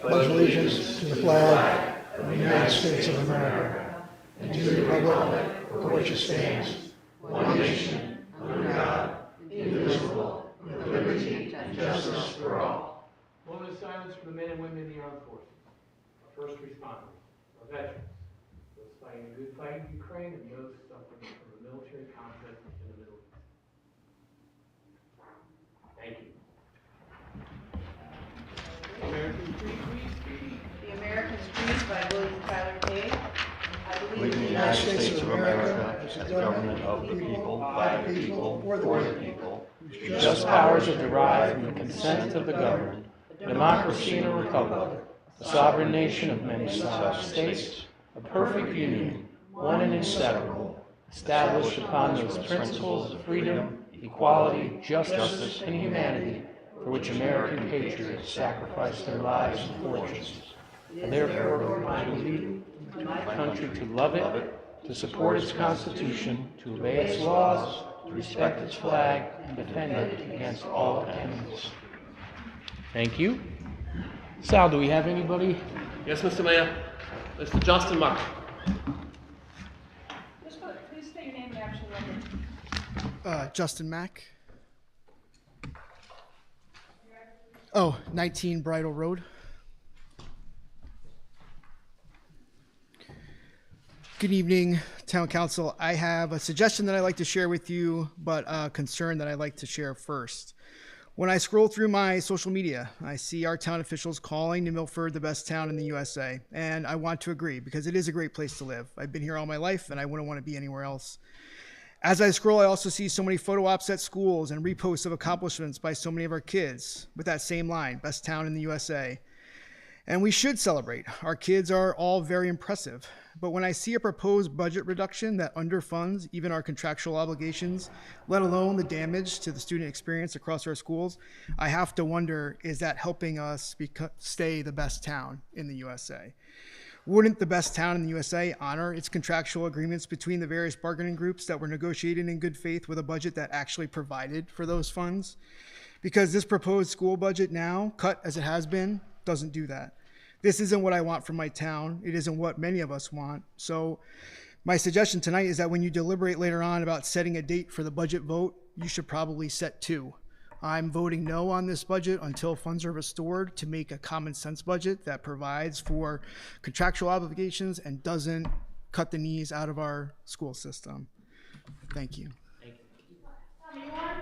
Pledge allegiance to the flag of the United States of America and to the republic for which it stands, one nation, under God, indivisible, with liberty and justice for all. Moment of silence for the men and women in the armed forces, our first responders, our veterans, those fighting a good fight in Ukraine, and those suffering from a military conflict in the Middle East. Thank you. American Creed, please. The American Creed by William Tyler Page. I believe in the United States of America as a government of the people, by the people, for the people, whose just powers are derived from the consent of the governed, a democracy and a republic, a sovereign nation of many sovereign states, a perfect union, one and inseparable, established upon those principles of freedom, equality, justice, and humanity, for which American patriots sacrificed their lives and fortunes. And therefore, I believe in my country to love it, to support its Constitution, to obey its laws, to respect its flag, and defend it against all enemies. Thank you. Sal, do we have anybody? Yes, Mr. Mayor. Mr. Justin Mack. Please state your name and actual record. Justin Mack. Oh, 19 Bridle Road. Good evening, Town Council. I have a suggestion that I'd like to share with you, but a concern that I'd like to share first. When I scroll through my social media, I see our town officials calling New Milford the best town in the USA, and I want to agree because it is a great place to live. I've been here all my life, and I wouldn't want to be anywhere else. As I scroll, I also see so many photo ops at schools and reposts of accomplishments by so many of our kids with that same line, best town in the USA. And we should celebrate. Our kids are all very impressive. But when I see a proposed budget reduction that underfunds even our contractual obligations, let alone the damage to the student experience across our schools, I have to wonder, is that helping us stay the best town in the USA? Wouldn't the best town in the USA honor its contractual agreements between the various bargaining groups that were negotiated in good faith with a budget that actually provided for those funds? Because this proposed school budget now, cut as it has been, doesn't do that. This isn't what I want for my town. It isn't what many of us want. So my suggestion tonight is that when you deliberate later on about setting a date for the budget vote, you should probably set two. I'm voting no on this budget until funds are restored to make a common sense budget that provides for contractual obligations and doesn't cut the knees out of our school system. Thank you. Tom, you on?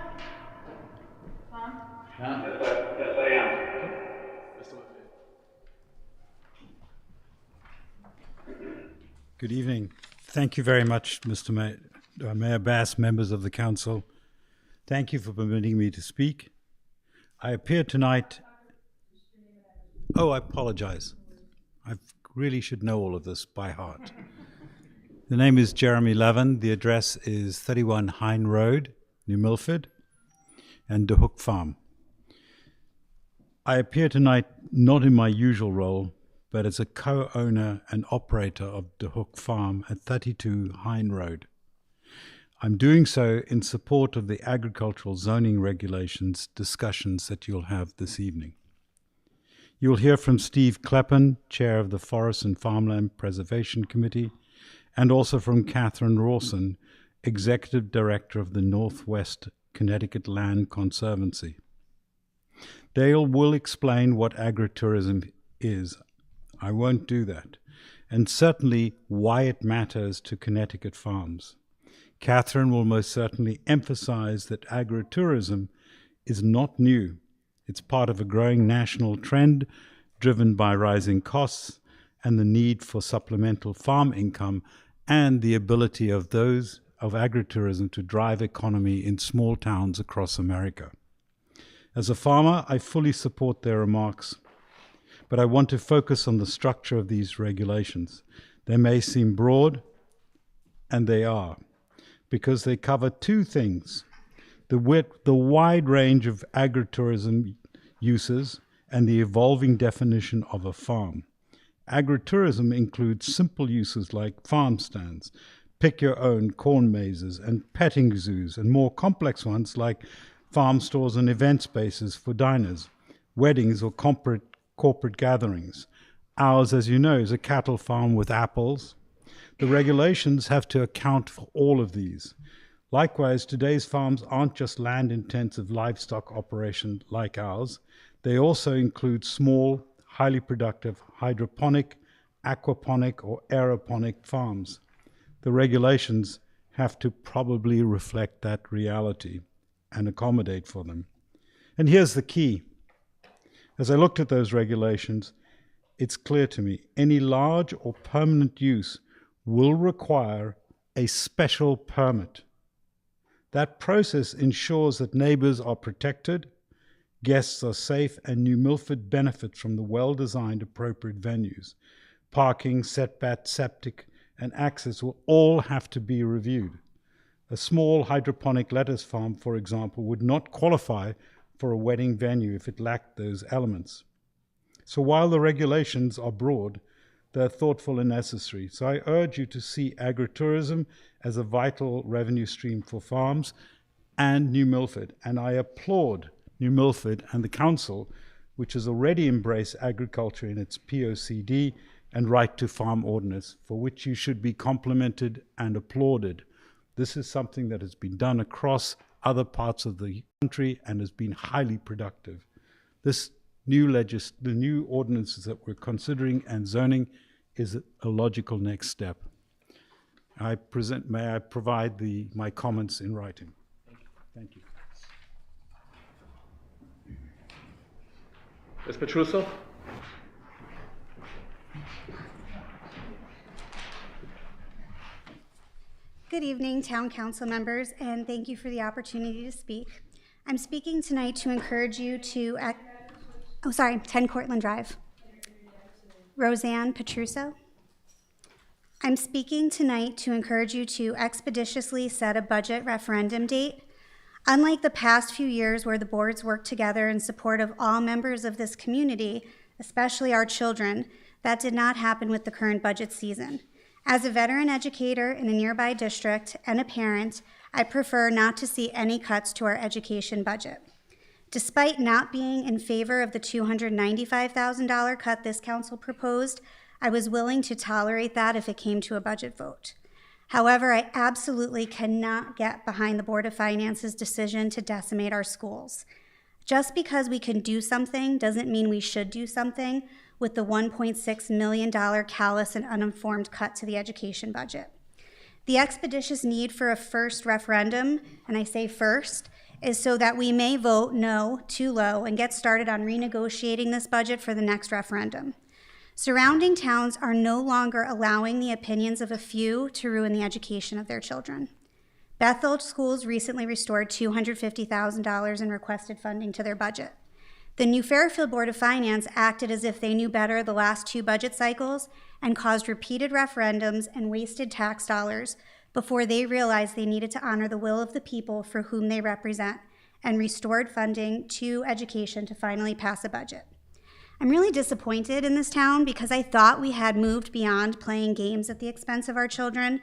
Tom? Yes, I am. Good evening. Thank you very much, Mr. Mayor Bass, members of the council. Thank you for permitting me to speak. I appear tonight. Oh, I apologize. I really should know all of this by heart. The name is Jeremy Levin. The address is 31 Hine Road, New Milford, and De Hoek Farm. I appear tonight not in my usual role, but as a co-owner and operator of De Hoek Farm at 32 Hine Road. I'm doing so in support of the agricultural zoning regulations discussions that you'll have this evening. You'll hear from Steve Kleppen, Chair of the Forest and Farmland Preservation Committee, and also from Catherine Rawson, Executive Director of the Northwest Connecticut Land Conservancy. They will explain what agritourism is. I won't do that, and certainly why it matters to Connecticut farms. Catherine will most certainly emphasize that agritourism is not new. It's part of a growing national trend driven by rising costs and the need for supplemental farm income and the ability of those of agritourism to drive economy in small towns across America. As a farmer, I fully support their remarks, but I want to focus on the structure of these regulations. They may seem broad, and they are, because they cover two things: the wide range of agritourism uses and the evolving definition of a farm. Agritourism includes simple uses like farm stands, pick-your-own corn mazes and petting zoos, and more complex ones like farm stores and event spaces for diners, weddings or corporate gatherings. Ours, as you know, is a cattle farm with apples. The regulations have to account for all of these. Likewise, today's farms aren't just land-intensive livestock operations like ours. They also include small, highly productive hydroponic, aquaponic, or aeroponic farms. The regulations have to probably reflect that reality and accommodate for them. And here's the key. As I looked at those regulations, it's clear to me any large or permanent use will require a special permit. That process ensures that neighbors are protected, guests are safe, and New Milford benefits from the well-designed appropriate venues. Parking, setback, septic, and access will all have to be reviewed. A small hydroponic lettuce farm, for example, would not qualify for a wedding venue if it lacked those elements. So while the regulations are broad, they're thoughtful and necessary. So I urge you to see agritourism as a vital revenue stream for farms and New Milford. And I applaud New Milford and the council, which has already embraced agriculture in its POCD and right to farm ordinance, for which you should be complimented and applauded. This is something that has been done across other parts of the country and has been highly productive. The new ordinances that we're considering and zoning is a logical next step. May I provide my comments in writing? Thank you. Ms. Petruso? Good evening, Town Council members, and thank you for the opportunity to speak. I'm speaking tonight to encourage you to 10 Cortlandt Drive. Roseanne Petruso. I'm speaking tonight to encourage you to expeditiously set a budget referendum date. Unlike the past few years where the boards worked together in support of all members of this community, especially our children, that did not happen with the current budget season. As a veteran educator in a nearby district and a parent, I prefer not to see any cuts to our education budget. Despite not being in favor of the $295,000 cut this council proposed, I was willing to tolerate that if it came to a budget vote. However, I absolutely cannot get behind the Board of Finance's decision to decimate our schools. Just because we can do something doesn't mean we should do something with the $1.6 million callous and uninformed cut to the education budget. The expeditious need for a first referendum, and I say first, is so that we may vote no, too low, and get started on renegotiating this budget for the next referendum. Surrounding towns are no longer allowing the opinions of a few to ruin the education of their children. Bethel Schools recently restored $250,000 in requested funding to their budget. The New Fairfield Board of Finance acted as if they knew better the last two budget cycles and caused repeated referendums and wasted tax dollars before they realized they needed to honor the will of the people for whom they represent and restored funding to education to finally pass a budget. I'm really disappointed in this town because I thought we had moved beyond playing games at the expense of our children.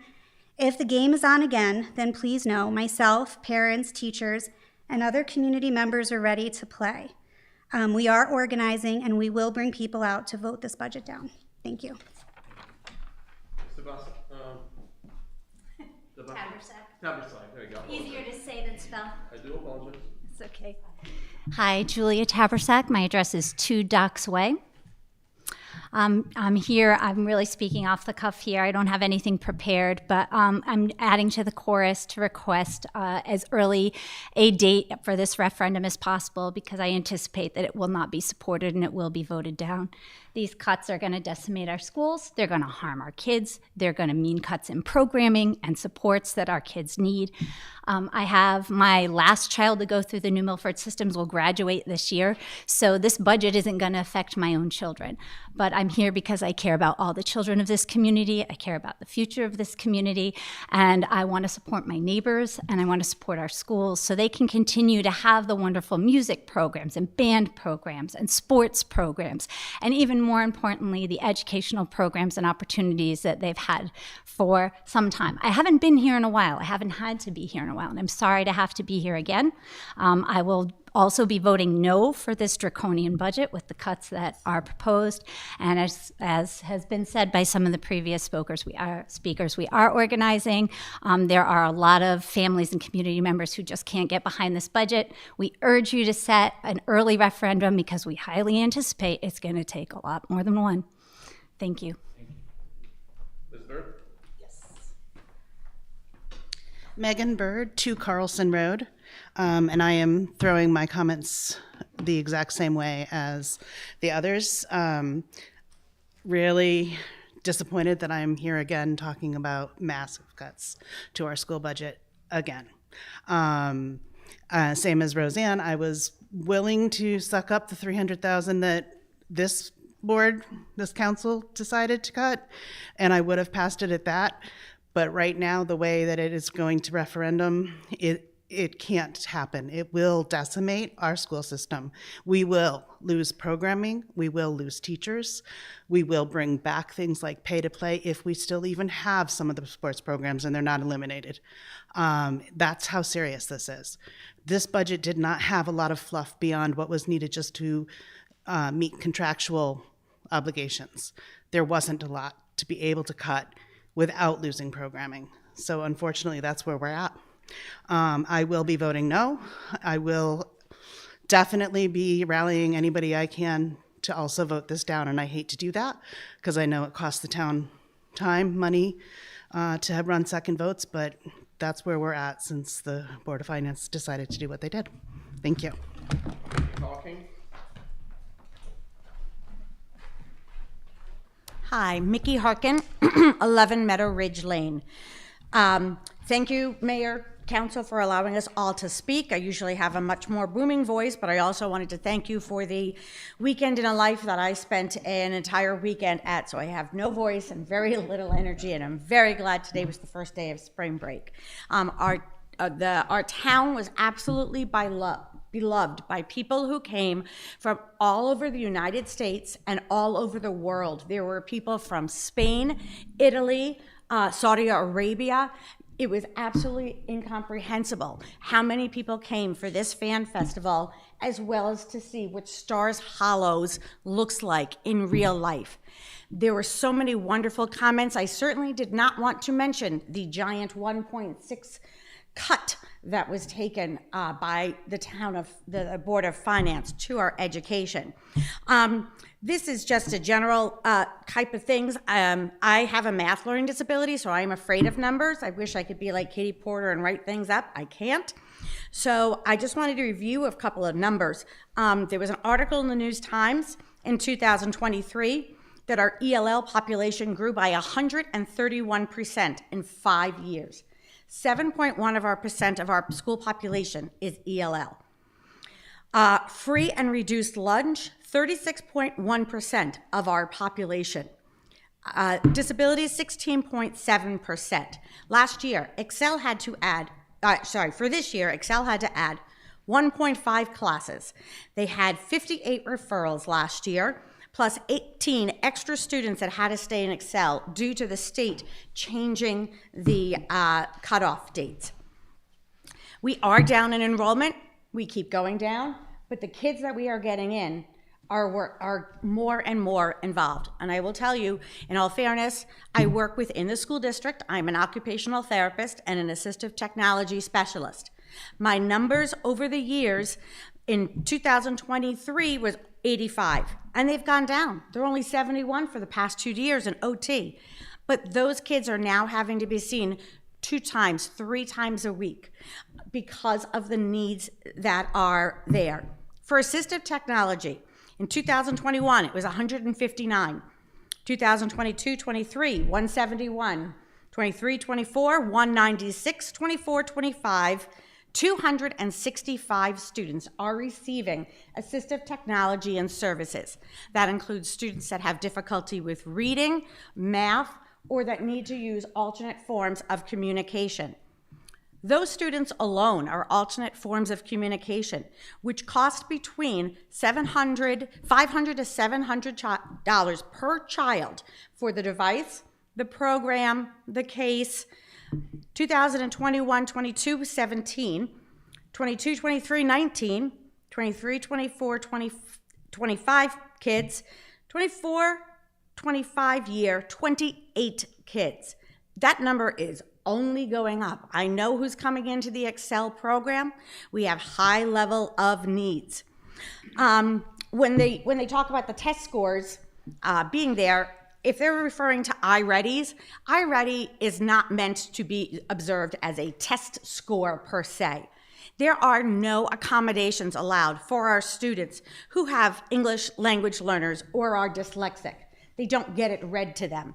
If the game is on again, then please know myself, parents, teachers, and other community members are ready to play. We are organizing, and we will bring people out to vote this budget down. Thank you. Tabersack, there you go. Easier to say than spell. I do apologize. It's okay. Hi, Julia Tabersack. My address is 2 Docks Way. I'm here, I'm really speaking off the cuff here. I don't have anything prepared, but I'm adding to the chorus to request as early a date for this referendum as possible because I anticipate that it will not be supported and it will be voted down. These cuts are going to decimate our schools. They're going to harm our kids. They're going to mean cuts in programming and supports that our kids need. I have my last child to go through the New Milford systems will graduate this year, so this budget isn't going to affect my own children. But I'm here because I care about all the children of this community. I care about the future of this community, and I want to support my neighbors, and I want to support our schools so they can continue to have the wonderful music programs and band programs and sports programs, and even more importantly, the educational programs and opportunities that they've had for some time. I haven't been here in a while. I haven't had to be here in a while, and I'm sorry to have to be here again. I will also be voting no for this draconian budget with the cuts that are proposed. And as has been said by some of the previous speakers, we are organizing. There are a lot of families and community members who just can't get behind this budget. We urge you to set an early referendum because we highly anticipate it's going to take a lot more than one. Thank you. Ms. Bird? Megan Bird, 2 Carlson Road. And I am throwing my comments the exact same way as the others. Really disappointed that I'm here again talking about massive cuts to our school budget again. Same as Roseanne, I was willing to suck up the $300,000 that this council decided to cut, and I would have passed it at that. But right now, the way that it is going to referendum, it can't happen. It will decimate our school system. We will lose programming. We will lose teachers. We will bring back things like pay to play if we still even have some of the sports programs and they're not eliminated. That's how serious this is. This budget did not have a lot of fluff beyond what was needed just to meet contractual obligations. There wasn't a lot to be able to cut without losing programming. So unfortunately, that's where we're at. I will be voting no. I will definitely be rallying anybody I can to also vote this down, and I hate to do that because I know it costs the town time, money to have run second votes, but that's where we're at since the Board of Finance decided to do what they did. Thank you. Talking. Hi, Mickey Harkin, 11 Meadow Ridge Lane. Thank you, Mayor, Council, for allowing us all to speak. I usually have a much more booming voice, but I also wanted to thank you for the weekend in a life that I spent an entire weekend at, so I have no voice and very little energy, and I'm very glad today was the first day of spring break. Our town was absolutely beloved by people who came from all over the United States and all over the world. There were people from Spain, Italy, Saudi Arabia. It was absolutely incomprehensible how many people came for this fan festival, as well as to see what Stars Hollows looks like in real life. There were so many wonderful comments. I certainly did not want to mention the giant 1.6 cut that was taken by the Board of Finance to our education. This is just a general type of things. I have a math learning disability, so I'm afraid of numbers. I wish I could be like Katie Porter and write things up. I can't. So I just wanted to review a couple of numbers. There was an article in the News Times in 2023 that our ELL population grew by 131% in 5 years. 7.1% of our school population is ELL. Free and reduced lunch, 36.1% of our population. Disabilities, 16.7%. Last year, Excel had to add, for this year, Excel had to add 1.5 classes. They had 58 referrals last year, plus 18 extra students that had to stay in Excel due to the state changing the cutoff dates. We are down in enrollment. We keep going down, but the kids that we are getting in are more and more involved. And I will tell you, in all fairness, I work within the school district. I'm an occupational therapist and an assistive technology specialist. My numbers over the years in 2023 was 85, and they've gone down. They're only 71 for the past 2 years in OT. But those kids are now having to be seen 2 times, 3 times a week because of the needs that are there. For assistive technology, in 2021, it was 159. 2022-23, 171. 23-24, 196. 24-25, 265 students are receiving assistive technology and services. That includes students that have difficulty with reading, math, or that need to use alternate forms of communication. Those students alone are alternate forms of communication, which cost between $500 to $700 per child for the device, the program, the case. 2021, 22, 17, 22, 23, 19, 23, 24, 25 kids, 24, 25 year, 28 kids. That number is only going up. I know who's coming into the Excel program. We have high level of needs. When they talk about the test scores being there, if they're referring to iReadies, iReady is not meant to be observed as a test score per se. There are no accommodations allowed for our students who have English language learners or are dyslexic. They don't get it read to them.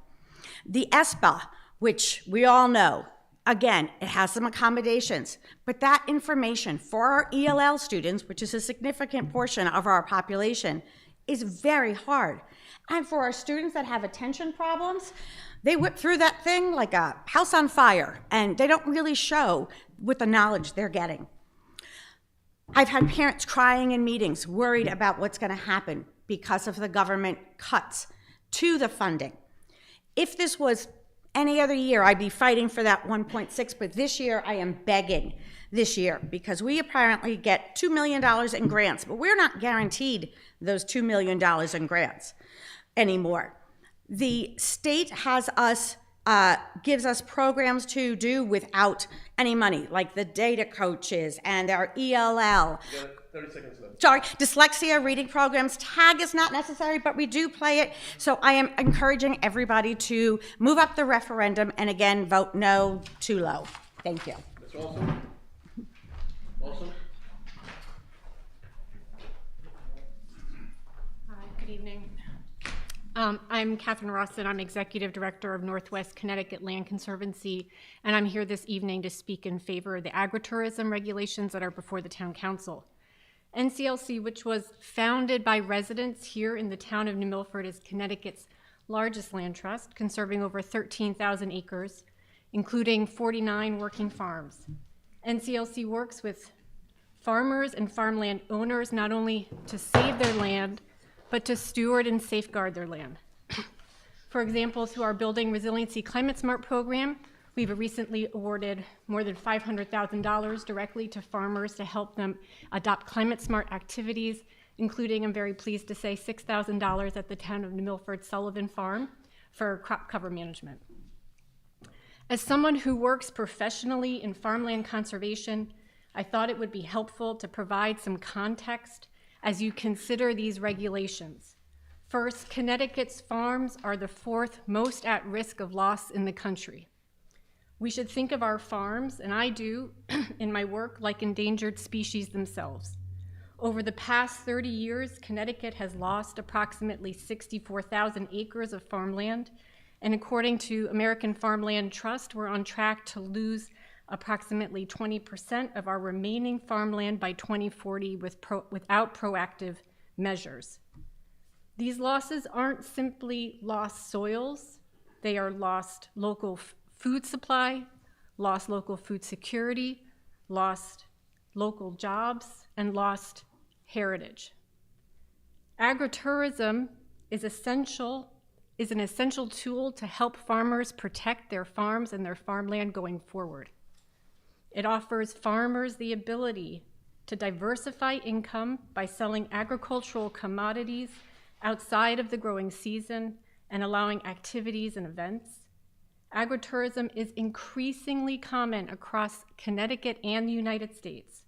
The ESPA, which we all know, again, it has some accommodations, but that information for our ELL students, which is a significant portion of our population, is very hard. And for our students that have attention problems, they whip through that thing like a house on fire, and they don't really show with the knowledge they're getting. I've had parents crying in meetings, worried about what's going to happen because of the government cuts to the funding. If this was any other year, I'd be fighting for that 1.6, but this year I am begging this year because we apparently get $2 million in grants, but we're not guaranteed those $2 million in grants anymore. The state has us, gives us programs to do without any money, like the data coaches and our ELL. 30 seconds left. Sorry, dyslexia reading programs. Tag is not necessary, but we do play it. So I am encouraging everybody to move up the referendum and again, vote no, too low. Thank you. Mr. Olson? Olson? Hi, good evening. I'm Catherine Rosson. I'm Executive Director of Northwest Connecticut Land Conservancy, and I'm here this evening to speak in favor of the agritourism regulations that are before the Town Council. NCLC, which was founded by residents here in the town of New Milford, is Connecticut's largest land trust, conserving over 13,000 acres, including 49 working farms. NCLC works with farmers and farmland owners not only to save their land, but to steward and safeguard their land. For example, through our Building Resiliency Climate Smart program, we've recently awarded more than $500,000 directly to farmers to help them adopt climate smart activities, including, I'm very pleased to say, $6,000 at the town of New Milford Sullivan Farm for crop cover management. As someone who works professionally in farmland conservation, I thought it would be helpful to provide some context as you consider these regulations. First, Connecticut's farms are the fourth most at risk of loss in the country. We should think of our farms, and I do in my work, like endangered species themselves. Over the past 30 years, Connecticut has lost approximately 64,000 acres of farmland, and according to American Farmland Trust, we're on track to lose approximately 20% of our remaining farmland by 2040 without proactive measures. These losses aren't simply lost soils, they are lost local food supply, lost local food security, lost local jobs, and lost heritage. Agritourism is an essential tool to help farmers protect their farms and their farmland going forward. It offers farmers the ability to diversify income by selling agricultural commodities outside of the growing season and allowing activities and events. Agritourism is increasingly common across Connecticut and the United States.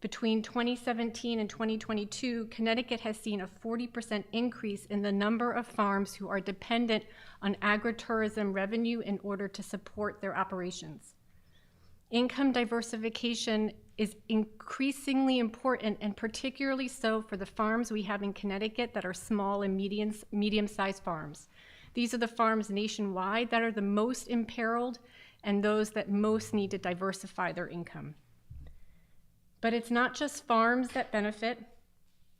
Between 2017 and 2022, Connecticut has seen a 40% increase in the number of farms who are dependent on agritourism revenue in order to support their operations. Income diversification is increasingly important, and particularly so for the farms we have in Connecticut that are small and medium-sized farms. These are the farms nationwide that are the most imperiled and those that most need to diversify their income. But it's not just farms that benefit.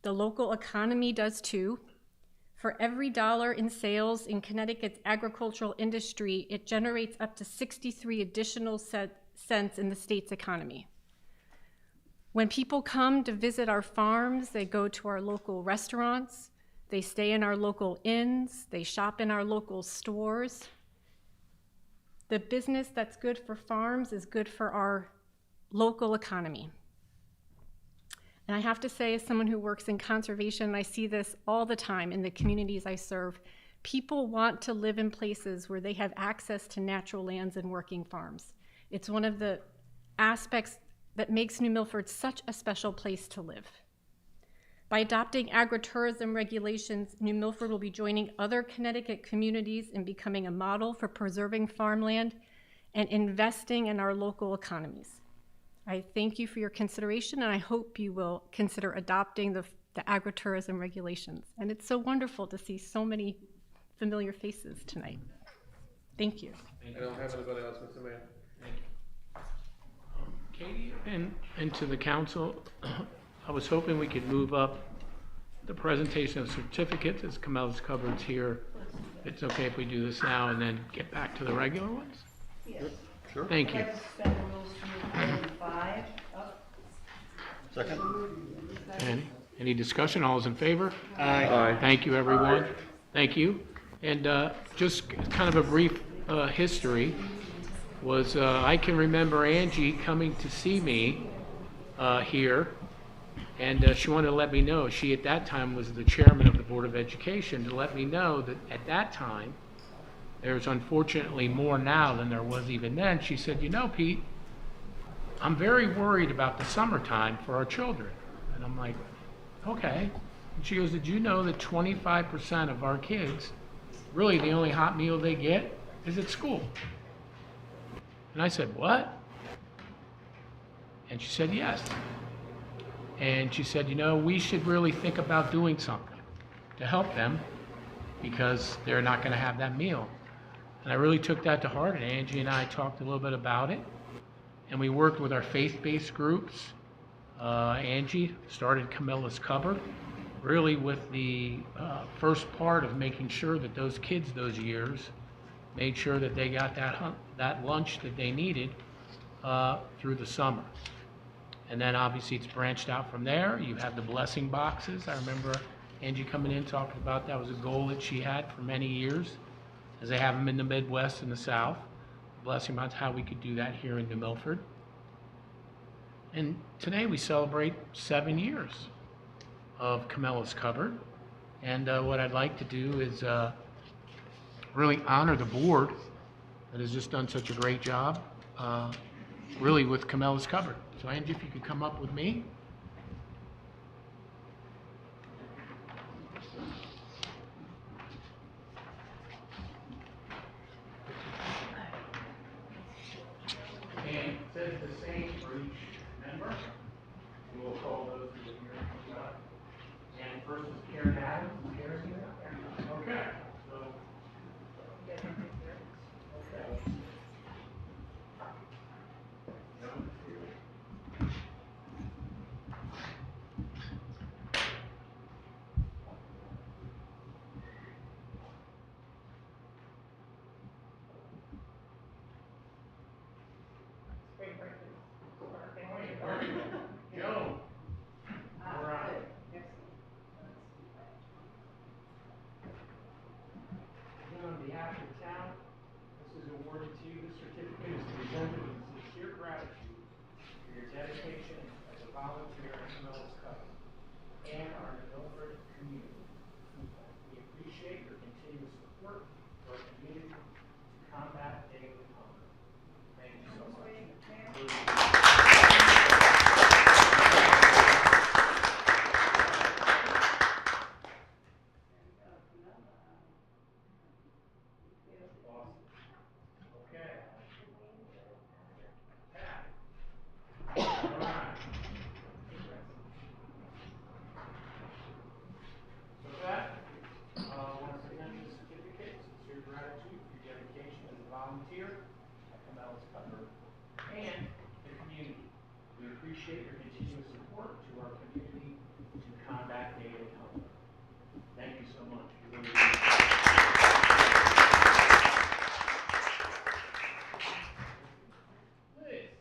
The local economy does too. For every dollar in sales in Connecticut's agricultural industry, it generates up to 63 additional cents in the state's economy. When people come to visit our farms, they go to our local restaurants, they stay in our local inns, they shop in our local stores. The business that's good for farms is good for our local economy. And I have to say, as someone who works in conservation, I see this all the time in the communities I serve. People want to live in places where they have access to natural lands and working farms. It's one of the aspects that makes New Milford such a special place to live. By adopting agritourism regulations, New Milford will be joining other Connecticut communities in becoming a model for preserving farmland and investing in our local economies. I thank you for your consideration, and I hope you will consider adopting the agritourism regulations. And it's so wonderful to see so many familiar faces tonight. Thank you. I don't have anybody else, Mr. Mayor. Katie, and to the council, I was hoping we could move up the presentation of certificates as Kamala's covered here. It's okay if we do this now and then get back to the regular ones? Yes. Sure. Thank you. Second. Any discussion? All is in favor? Aye. Aye. Thank you, everyone. Thank you. And just kind of a brief history was I can remember Angie coming to see me here, and she wanted to let me know. She at that time was the chairman of the Board of Education, to let me know that at that time, there's unfortunately more now than there was even then. She said, you know, Pete, I'm very worried about the summertime for our children. And I'm like, okay. And she goes, did you know that 25% of our kids, really the only hot meal they get is at school? And I said, what? And she said, yes. And she said, you know, we should really think about doing something to help them because they're not going to have that meal. And I really took that to heart, and Angie and I talked a little bit about it. And we worked with our faith-based groups. Angie started Camilla's Cupboard, really with the first part of making sure that those kids those years made sure that they got that lunch that they needed through the summer. And then obviously it's branched out from there. You have the blessing boxes. I remember Angie coming in talking about that was a goal that she had for many years, as they have them in the Midwest and the South. Blessing boxes, how we could do that here in New Milford. And today we celebrate 7 years of Camilla's Cupboard. And what I'd like to do is really honor the board that has just done such a great job, really with Camilla's Cupboard. So Angie, if you could come up with me. And it says the same for each member. And we'll call those who are here. And first is Karen Adams. Karen, okay. So, Joe. All right. Again, on behalf of the town, this is awarded to you. This certificate is presented with sincere gratitude for your dedication as a volunteer at Camilla's Cupboard and our New Milford community. We appreciate your continuous support for our community to combat daily hunger. Thank you so much. Volunteer at Camilla's Cupboard and the community. We appreciate your continuous support to our community to combat daily hunger. Thank you so much. We really appreciate it. Liz.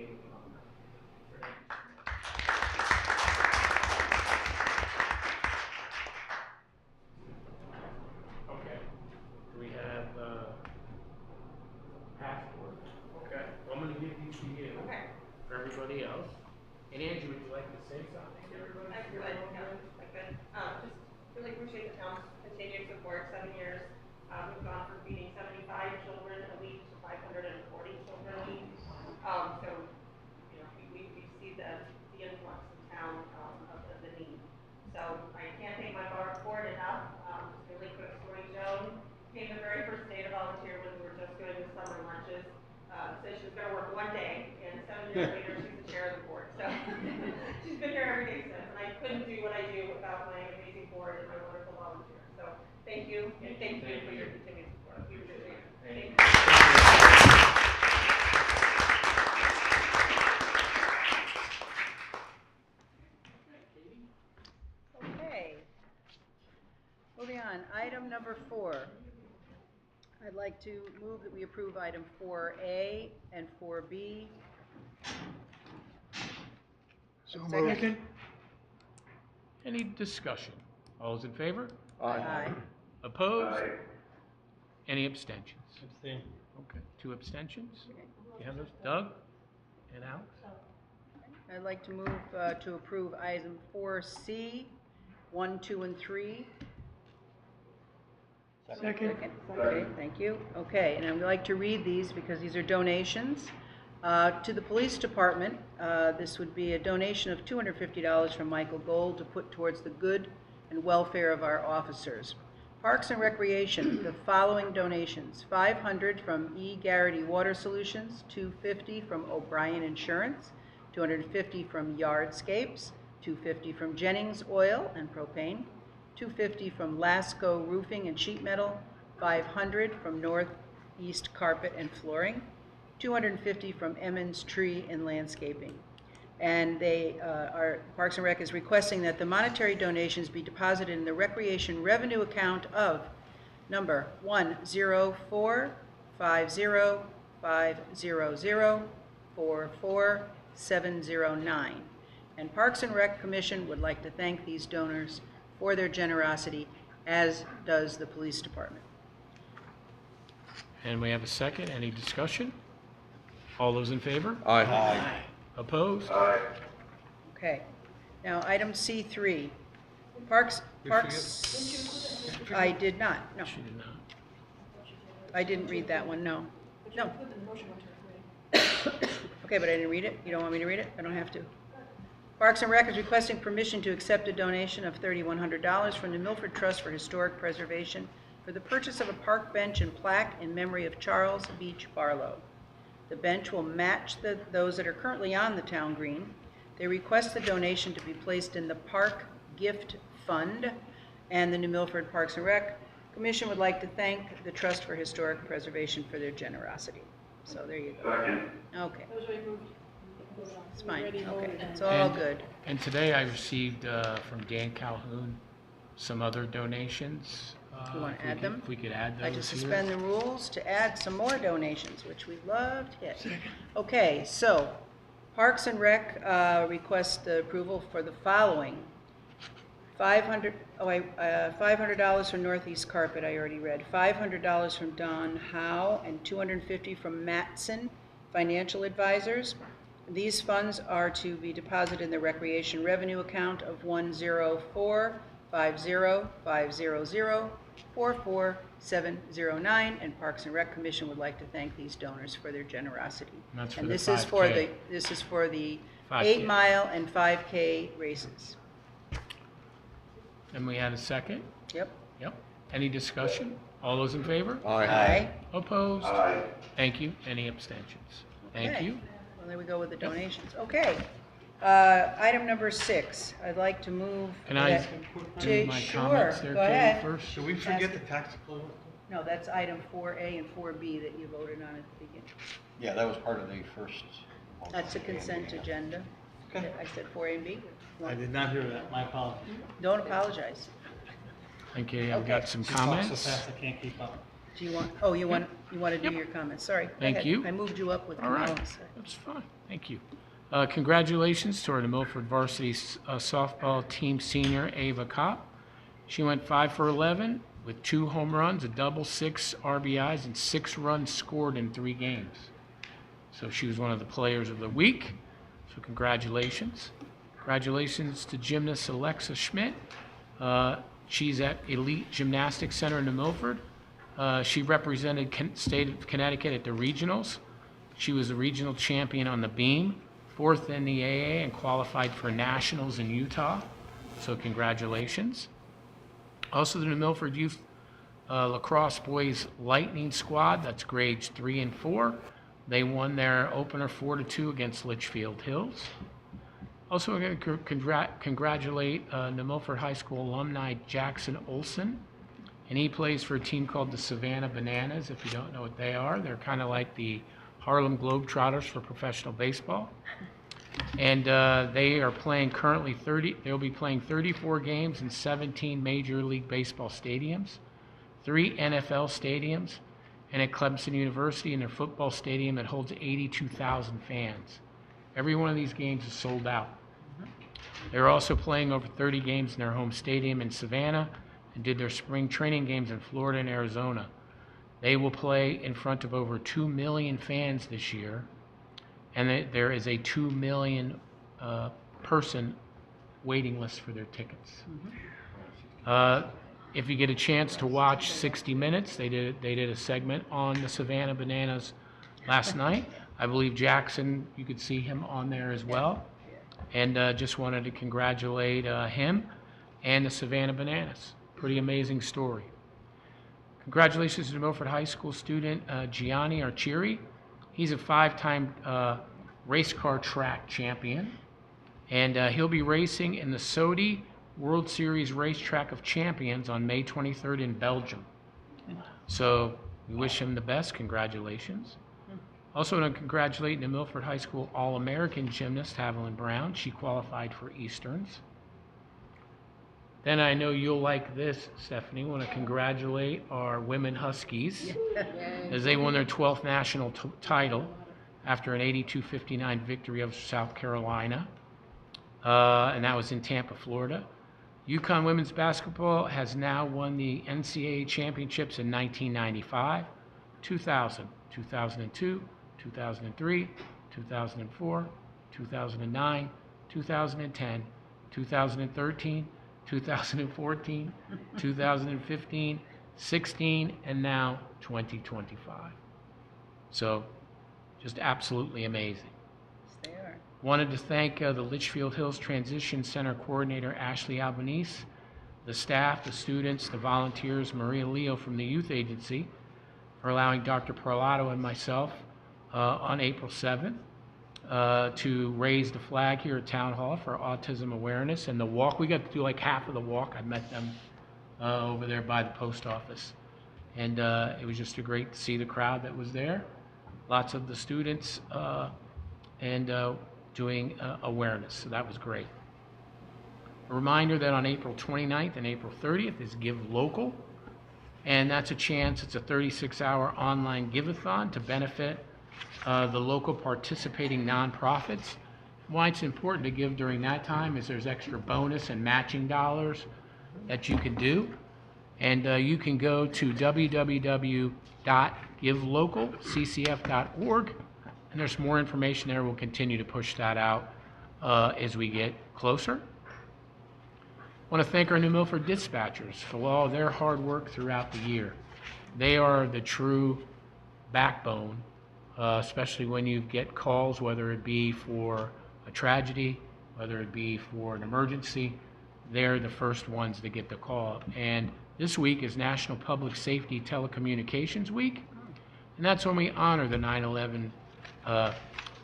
Katie. Okay. We have passport. Okay. I'm going to give these to you. Okay. For everybody else. And Andrew, would you like to say something to everybody? I could, I could. Just really appreciate the town's continued support. 7 years, we've gone from feeding 75 children a week to 540 children a week. So, you know, we see the influx in town of the need. So I can't thank my board enough. Just a really quick story. Joan came the very first day to volunteer when we were just doing the summer lunches. Said she was going to work 1 day, and 7 years later, she's the chair of the board. So she's been here every day since, and I couldn't do what I do without my amazing board and my wonderful volunteers. So thank you, and thank you for your continued support. We really appreciate it. Thank you. Okay. Moving on, item number 4. I'd like to move that we approve item 4A and 4B. So moved. Second. Any discussion? All those in favor? Aye. Opposed? Any abstentions? Abstain. Okay, 2 abstentions. You have those? Doug and Alex? I'd like to move to approve item 4C, 1, 2, and 3. Second. Okay, thank you. Okay, and I'd like to read these because these are donations. To the police department, this would be a donation of $250 from Michael Gold to put towards the good and welfare of our officers. Parks and Recreation, the following donations: $500 from E. Garrity Water Solutions, $250 from O'Brien Insurance, $250 from Yardscapes, $250 from Jennings Oil and Propane, $250 from Lasco Roofing and Sheet Metal, $500 from Northeast Carpet and Flooring, $250 from Emmons Tree and Landscaping. And our Parks and Rec is requesting that the monetary donations be deposited in the recreation revenue account of number 1045050044709. And Parks and Rec Commission would like to thank these donors for their generosity, as does the police department. And we have a second. Any discussion? All those in favor? Aye. Opposed? Okay. Now, item C3. Parks, I did not, no. She did not. I didn't read that one, no. No. Okay, but I didn't read it? You don't want me to read it? I don't have to. Parks and Rec is requesting permission to accept a donation of $3,100 from the Milford Trust for Historic Preservation for the purchase of a park bench and plaque in memory of Charles Beach Barlow. The bench will match those that are currently on the town green. They request the donation to be placed in the Park Gift Fund, and the New Milford Parks and Rec Commission would like to thank the Trust for Historic Preservation for their generosity. So there you go. Okay. It's fine. Okay, it's all good. And today I received from Dan Calhoun some other donations. You want to add them? If we could add those I just suspend here. the rules to add some more donations, which we love to hit. Okay, so Parks and Rec request the approval for the following. $500 from Northeast Carpet, I already read. $500 from Don Howe and $250 from Matson Financial Advisors. These funds are to be deposited in the recreation revenue account of 1045050044709, and Parks and Rec Commission would like to thank these donors for their generosity. That's for and the this is for 5K. this is for the 5K. 8-mile and 5K races. And we had a second? Yep. Yep. Any discussion? All those in favor? Aye. Opposed? Thank you. Any abstentions? Thank Okay. you. Well, there we go with the donations. Okay. Item number 6. I'd like to move. Can I that- do my Sure, comments there, go Katie, ahead. first? Should we forget the tactical? No, that's item 4A and 4B that you voted on at the beginning. Yeah, that was part of the first. That's a consent agenda. Okay. I said 4A and B. I did not hear that. My apologies. Don't apologize. Okay, I've Okay. got some She talks so comments. fast I can't keep up. Do you want, oh, you want, You want to do your comments? Sorry. Go Thank ahead. you. I moved you up with All right, Camilla. that's fine. Thank you. Congratulations to our New Milford varsity softball team senior, Ava Kopp. She went 5 for 11 with 2 home runs, a double, 6 RBIs, and 6 runs scored in 3 games. So she was one of the players of the week. So congratulations. Congratulations to gymnast Alexa Schmidt. She's at Elite Gymnastics Center in New Milford. She represented state of Connecticut at the regionals. She was a regional champion on the beam, 4th in the AA, and qualified for nationals in Utah. So congratulations. Also, the New Milford Youth Lacrosse Boys Lightning Squad, that's grades 3 and 4. They won their opener 4-2 against Litchfield Hills. Also, we're going to congratulate New Milford High School alumni Jackson Olson. And he plays for a team called the Savannah Bananas. If you don't know what they are, they're kind of like the Harlem Globetrotters for professional baseball. And they are playing currently they'll be playing 34 games in 17 Major League Baseball stadiums, 3 NFL stadiums, and at Clemson University in their football stadium that holds 82,000 fans. Every one of these games is sold out. They're also playing over 30 games in their home stadium in Savannah and did their spring training games in Florida and Arizona. They will play in front of over 2 million fans this year, and there is a 2 million person waiting list for their tickets. If you get a chance to watch 60 Minutes, they did a segment on the Savannah Bananas last night. I believe Jackson, you could see him on there as well. And just wanted to congratulate him and the Savannah Bananas. Pretty amazing story. Congratulations to the Milford High School student Gianni Arcieri. He's a 5-time race car track champion. And he'll be racing in the Sodi World Series Racetrack of Champions on May 23rd in Belgium. So we wish him the best. Congratulations. Also want to congratulate New Milford High School All-American gymnast Haviland Brown. She qualified for Easterns. Then I know you'll like this, Stephanie. Want to congratulate our women Huskies as they won their 12th national title after an 82-59 victory over South Carolina. And that was in Tampa, Florida. UConn women's basketball has now won the NCAA championships in 1995, 2000, 2002, 2003, 2004, 2009, 2010, 2013, 2014, 2015, 16, and now 2025. So just absolutely amazing. They are. Wanted to thank the Litchfield Hills Transition Center Coordinator Ashley Albanese, the staff, the students, the volunteers, Maria Leo from the Youth Agency, for allowing Dr. Parlato and myself on April 7th to raise the flag here at Town Hall for autism awareness. And the walk, we got to do like half of the walk. I met them over there by the post office. And it was just great to see the crowd that was there. Lots of the students doing awareness, so that was great. A reminder that on April 29th and April 30th is Give Local, and that's a chance, it's a 36-hour online give-a-thon to benefit the local participating nonprofits. Why it's important to give during that time is there's extra bonus and matching dollars that you can do, and you can go to www.givelocalccf.org. And there's more information there. We'll continue to push that out as we get closer. I want to thank our New Milford dispatchers for all their hard work throughout the year. They are the true backbone, especially when you get calls, whether it be for a tragedy, whether it be for an emergency. They're the first ones to get the call. And this week is National Public Safety Telecommunications Week, and that's when we honor the 9/11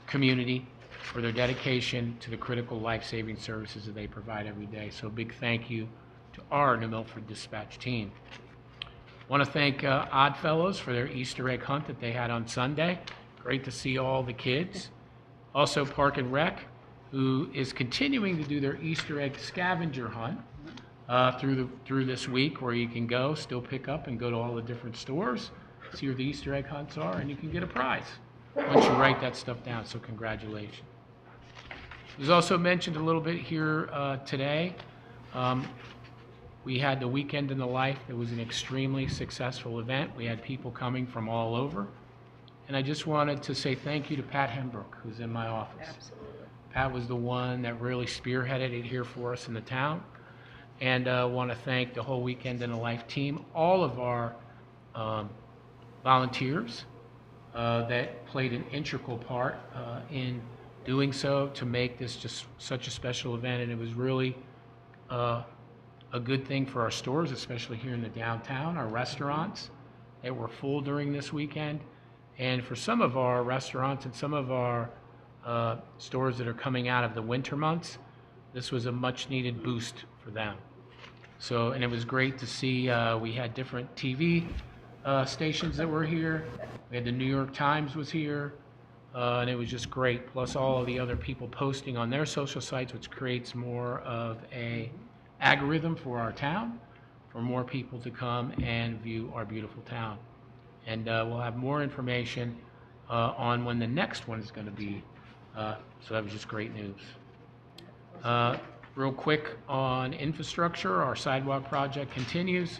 community for their dedication to the critical life-saving services that they provide every day. So a big thank you to our New Milford dispatch team. Want to thank Oddfellows for their Easter egg hunt that they had on Sunday. Great to see all the kids. Also Park and Rec, who is continuing to do their Easter egg scavenger hunt through this week, where you can go, still pick up and go to all the different stores. see where the Easter egg hunts are, and you can get a prize once you write that stuff down, so congratulations. It was also mentioned a little bit here today. We had the Weekend in the Life. It was an extremely successful event. We had people coming from all over. And I just wanted to say thank you to Pat Hembrook, who's in my office. Absolutely. Pat was the one that really spearheaded it here for us in the town. And I want to thank the whole Weekend in the Life team, all of our volunteers that played an integral part in doing so to make this just such a special event. And it was really a good thing for our stores, especially here in the downtown, our restaurants that were full during this weekend. And for some of our restaurants and some of our stores that are coming out of the winter months, this was a much needed boost for them. So, and it was great to see we had different TV stations that were here. We had the New York Times was here, and it was just great. Plus all of the other people posting on their social sites, which creates more of a algorithm for our town, for more people to come and view our beautiful town. And we'll have more information on when the next one is going to be. So that was just great news. Real quick on infrastructure, our sidewalk project continues.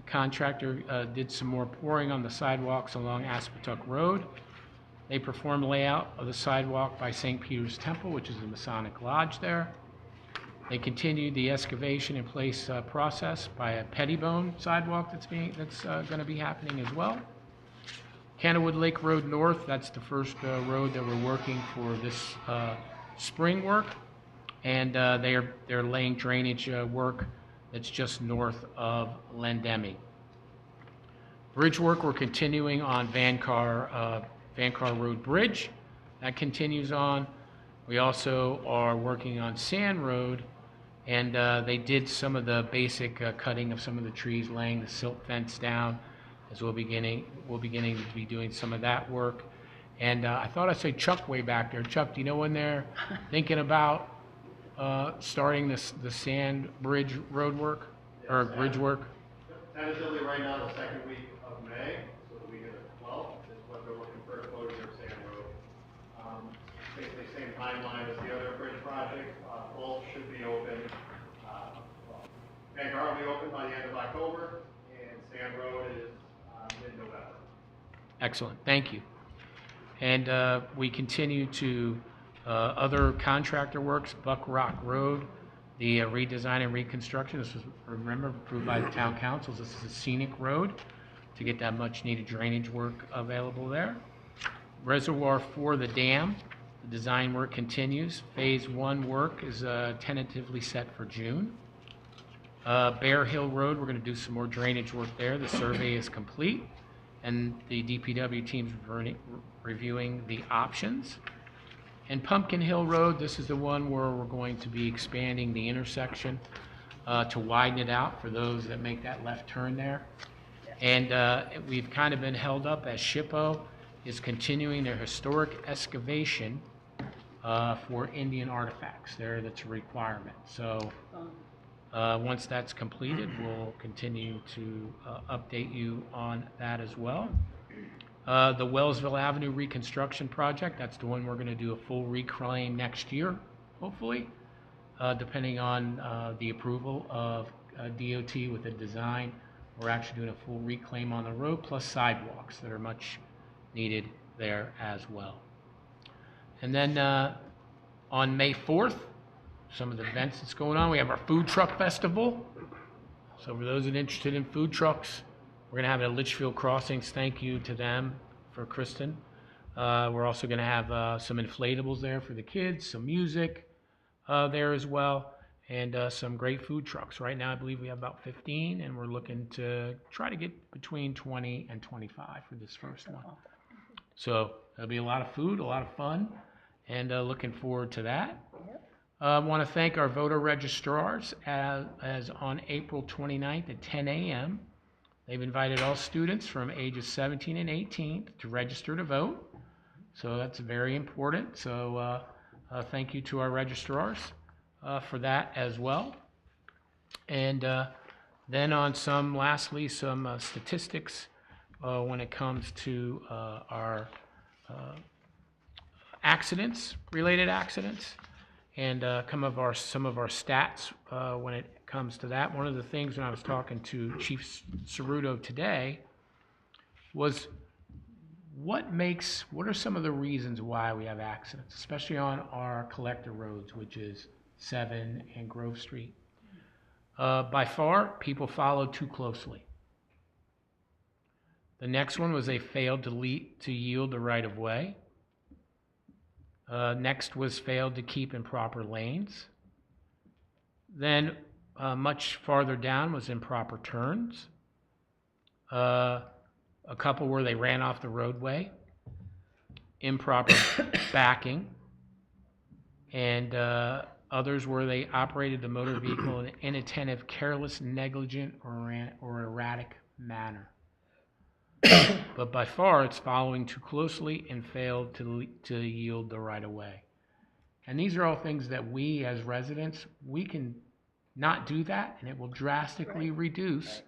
The contractor did some more pouring on the sidewalks along Aspetuck Road. They performed layout of the sidewalk by St. Peter's Temple, which is the Masonic Lodge there. They continued the excavation in place process by a Pettibone sidewalk that's going to be happening as well. Kennewood Lake Road North, that's the first road that we're working for this spring work, and they're laying drainage work that's just north of Lendemi. Bridge work, we're continuing on Vancar Road Bridge. That continues on. We also are working on Sand Road, and they did some of the basic cutting of some of the trees, laying the silt fence down, as we're beginning to be doing some of that work. And I thought I'd say Chuck way back there. Chuck, do you know when they're thinking about starting the Sand Bridge road work, or bridge work? Tentatively right now, the second week of May, so the week of the 12th, is when they're looking for a closure of Sand Road. Basically same timeline as the other bridge project. Both should be open. Vanguard will be open by the end of October, and Sand Road is mid-November. Excellent, thank you. And we continue to other contractor works, Buck Rock Road, the redesign and reconstruction. This was, remember, approved by the town councils. This is a scenic road to get that much needed drainage work available there. Reservoir for the dam, the design work continues. Phase 1 work is tentatively set for June. Bear Hill Road, we're going to do some more drainage work there. The survey is complete, and the DPW team's reviewing the options. And Pumpkin Hill Road, this is the one where we're going to be expanding the intersection to widen it out for those that make that left turn there. And we've kind of been held up as SHPO is continuing their historic excavation for Indian artifacts there. That's a requirement. So once that's completed, we'll continue to update you on that as well. The Wellsville Avenue reconstruction project, that's the one we're going to do a full reclaim next year, hopefully, depending on the approval of DOT with the design. We're actually doing a full reclaim on the road, plus sidewalks that are much needed there as well. And then on May 4th, some of the events that's going on, we have our Food Truck Festival. So for those that are interested in food trucks, we're going to have it at Litchfield Crossings. Thank you to them for Kristen. We're also going to have some inflatables there for the kids, some music there as well, and some great food trucks. Right now, I believe we have about 15, and we're looking to try to get between 20 and 25 for this first one. So there'll be a lot of food, a lot of fun, and looking forward to that. I want to thank our voter registrars as on April 29th at 10 a.m. They've invited all students from ages 17 and 18 to register to vote. So that's very important. So thank you to our registrars for that as well. And then on lastly, some statistics. when it comes to our accidents, related accidents, and some of our stats when it comes to that. One of the things when I was talking to Chief Ceruto today was what are some of the reasons why we have accidents, especially on our collector roads, which is 7 and Grove Street. By far, people followed too closely. The next one was they failed to yield the right of way. Next was failed to keep in proper lanes. Then much farther down was improper turns. A couple where they ran off the roadway, improper backing, and others where they operated the motor vehicle in an inattentive, careless, negligent, or erratic manner. But by far, it's following too closely and failed to yield the right of way. And these are all things that we as residents, we can not do that, and it will drastically reduce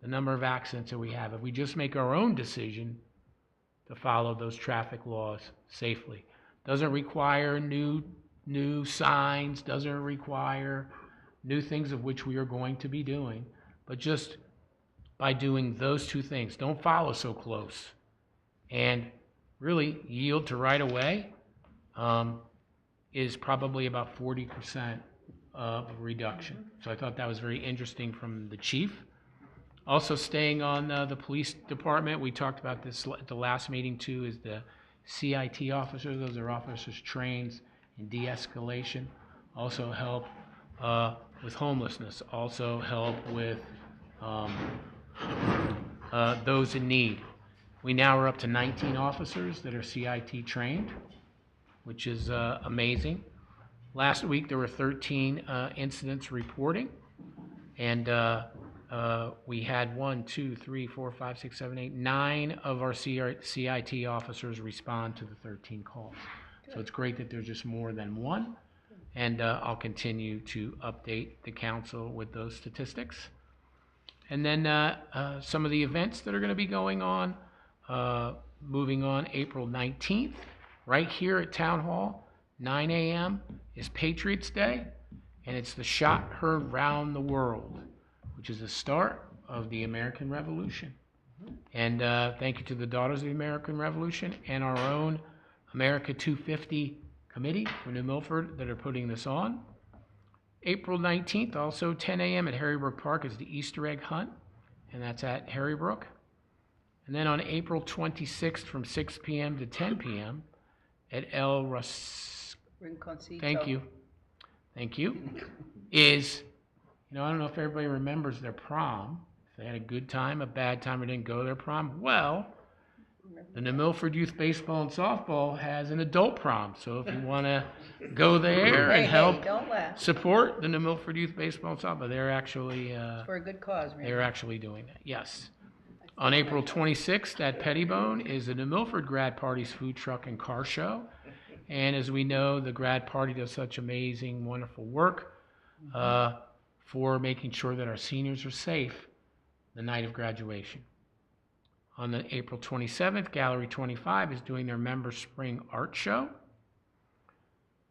the number of accidents that we have if we just make our own decision to follow those traffic laws safely. Doesn't require new signs, doesn't require new things of which we are going to be doing, but just by doing those two things, don't follow so close, and really yield to right of way, is probably about 40% of reduction. So I thought that was very interesting from the chief. Also, staying on the police department, we talked about this at the last meeting too, is the CIT officers. Those are officers trained in de-escalation, also help with homelessness, also help with those in need. We now are up to 19 officers that are CIT trained, which is amazing. Last week there were 13 incidents reporting, and we had 9 of our CIT officers respond to the 13 calls. So it's great that there's just more than one, and I'll continue to update the council with those statistics. And then some of the events that are going to be going on, moving on April 19th, right here at Town Hall, 9 a.m. is Patriots Day, and it's the Shot Heard Round the World, which is the start of the American Revolution. And thank you to the Daughters of the American Revolution and our own America 250 Committee for New Milford that are putting this on. April 19th, also 10 a.m. at Harrybrook Park is the Easter egg hunt, and that's at Harrybrook. And then on April 26th from 6 p.m. to 10 p.m. at El Rinconcito. Thank you, is, I don't know if everybody remembers their prom, if they had a good time, a bad time, or didn't go to their prom. Well, the New Milford Youth Baseball and Softball has an adult prom, so if you want to go there and help support the New Milford Youth Baseball and Softball, they're actually for a good cause. Right? They're actually doing that. Yes. On April 26th at Pettibone is the New Milford Grad Party's food truck and car show, and as we know, the Grad Party does such amazing, wonderful work for making sure that our seniors are safe the night of graduation. On the April 27th, Gallery 25 is doing their Member Spring Art Show.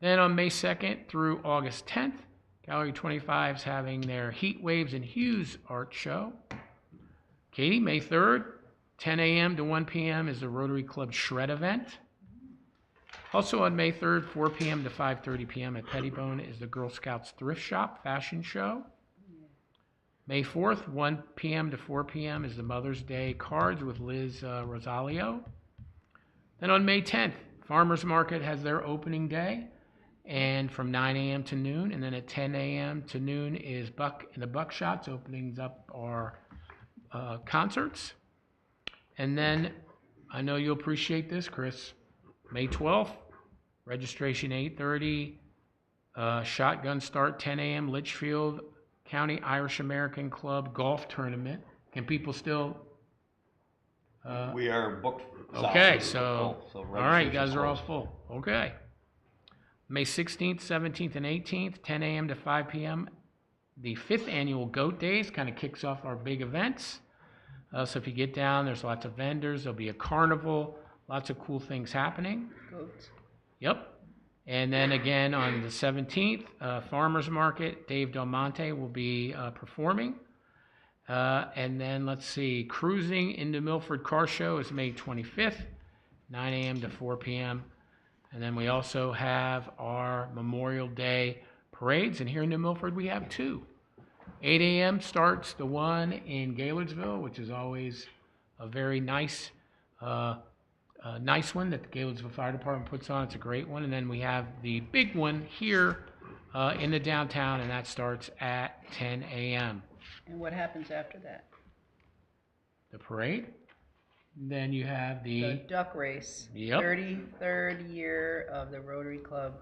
Then on May 2nd through August 10th, Gallery 25 is having their Heat Waves and Hues Art Show. Katie, May 3rd, 10 a.m. to 1 p.m. is the Rotary Club Shred event. Also on May 3rd, 4 p.m. to 5:30 p.m. at Pettibone is the Girl Scouts Thrift Shop Fashion Show. May 4th, 1 p.m. to 4 p.m. is the Mother's Day Cards with Liz Rosalio. Then on May 10th, Farmers Market has their opening day, and from 9 a.m. to noon, and then at 10 a.m. to noon is the Buckshots opening up our concerts. And then, I know you'll appreciate this, Chris, May 12th, registration 8:30, shotgun start 10 a.m., Litchfield County Irish American Club golf tournament. Can people still? We are booked. Okay, so all right, you guys are all closed. full. Okay. May 16th, 17th, and 18th, 10 a.m. to 5 p.m. The 5th annual Goat Days kind of kicks off our big events. So if you get down, there's lots of vendors. There'll be a carnival, lots of cool things happening. Goats. Yep. And then again on the 17th, Farmers Market, Dave Del Monte will be performing. And then let's see, Cruising into Milford Car Show is May 25th, 9 a.m. to 4 p.m. And then we also have our Memorial Day parades. And here in New Milford, we have two. 8 a.m. starts the one in Gaylordsville, which is always a very nice one that the Gaylordsville Fire Department puts on. It's a great one. And then we have the big one here in the downtown, and that starts at 10 a.m. And what happens after that? The parade. Then you have The duck race. Yep. 33rd year of the Rotary Club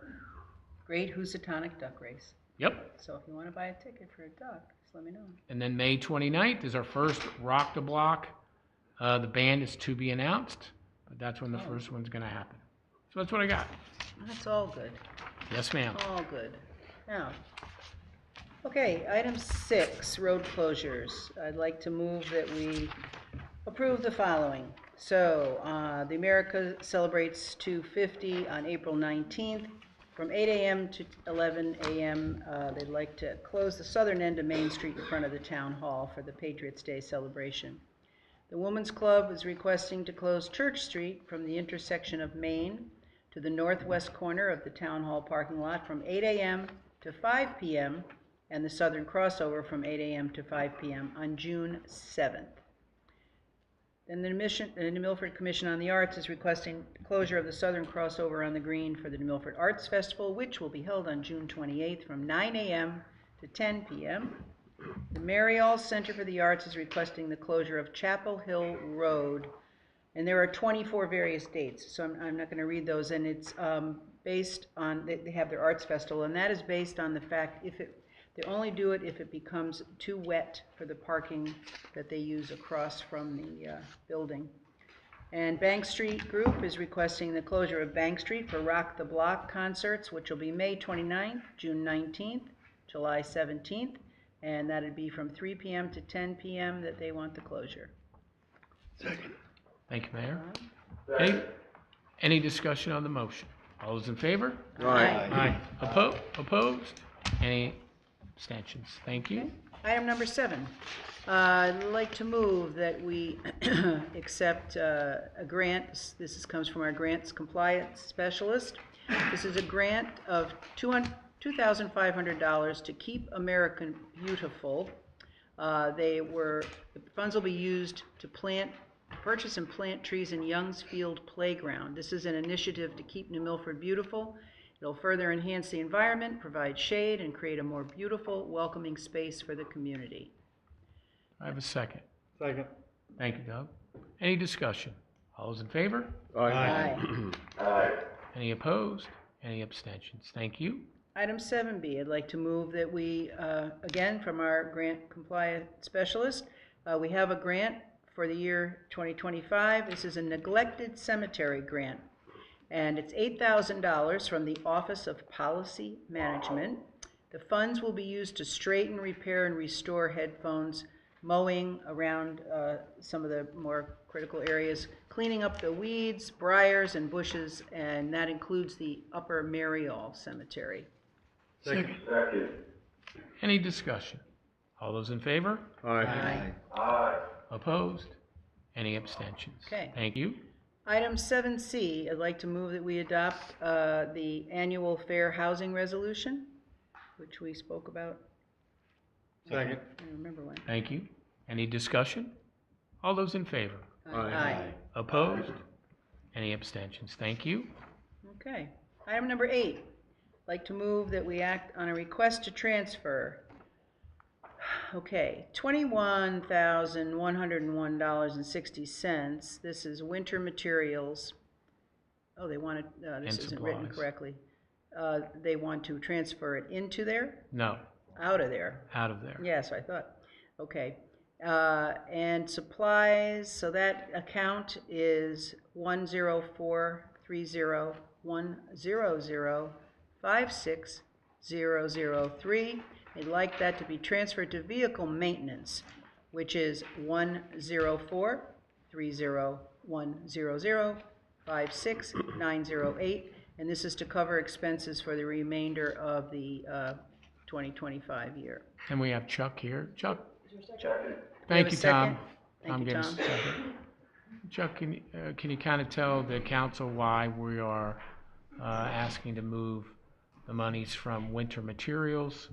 Great Housatonic Duck Race. Yep. So if you want to buy a ticket for a duck, just let me know. And then May 29th is our first Rock the Block. The band is to be announced, but that's when the first one's going to happen. So that's what I got. That's all good. Yes, ma'am. All good. Now, okay, item 6, road closures. I'd like to move that we approve the following. So, the America celebrates 250 on April 19th. From 8 a.m. to 11 a.m., they'd like to close the southern end of Main Street in front of the Town Hall for the Patriots' Day celebration. The Women's Club is requesting to close Church Street from the intersection of Main to the northwest corner of the Town Hall parking lot from 8 a.m. to 5 p.m. and the southern crossover from 8 a.m. to 5 p.m. on June 7th. Then the New Milford Commission on the Arts is requesting closure of the southern crossover on the green for the New Milford Arts Festival, which will be held on June 28th from 9 a.m. to 10 p.m. The Mary All Center for the Arts is requesting the closure of Chapel Hill Road, and there are 24 various dates, so I'm not going to read those, and it's based on, they have their arts festival, and that is based on the fact they only do it if it becomes too wet for the parking that they use across from the building. And Bank Street Group is requesting the closure of Bank Street for Rock the Block concerts, which will be May 29th, June 19th, July 17th, and that'd be from 3 p.m. to 10 p.m. that they want the closure. Second. Thank you, Mayor. Any discussion on the motion? All those in favor? Aye. Opposed? Any abstentions? Thank you. Okay. Item number 7. I'd like to move that we accept a grant. This comes from our grants compliance specialist. This is a grant of $2,500 to Keep America Beautiful. The funds will be used to purchase and plant trees in Youngs Field Playground. This is an initiative to keep New Milford beautiful. It'll further enhance the environment, provide shade, and create a more beautiful, welcoming space for the community. I have a second. Second. Thank you, Doug. Any discussion? All those in favor? Aye. Any opposed? Any abstentions? Thank you. Item 7B, I'd like to move that we, again, from our grant compliance specialist, we have a grant for the year 2025. This is a neglected cemetery grant, and it's $8,000 from the Office of Policy Management. The funds will be used to straighten, repair, and restore headphones, mowing around some of the more critical areas, cleaning up the weeds, briars, and bushes, and that includes the Upper Marial Cemetery. Second. Any discussion? All those in favor? Aye. Opposed? Any abstentions? Okay. Thank you. Item 7C, I'd like to move that we adopt the annual fair housing resolution, which we spoke about. Second. I don't remember when. Thank you. Any discussion? All those in favor? Aye. Opposed? Any abstentions? Thank you. Okay. Item number 8, I'd like to move that we act on a request to transfer, $21,101.60. This is winter materials. Oh, they want it, this isn't written supplies. correctly. They want to transfer it into there? No. Out of there? Out of there. Yes, I thought. Okay. And supplies, so that account is 1043010056003. They'd like that to be transferred to vehicle maintenance, which is 104-30100-56908, and this is to cover expenses for the remainder of the 2025 year. And we have Chuck here. Chuck? Second. Thank you, Tom. Thank you, gives Tom. a second. Chuck, can you kind of tell the council why we are asking to move the monies from winter materials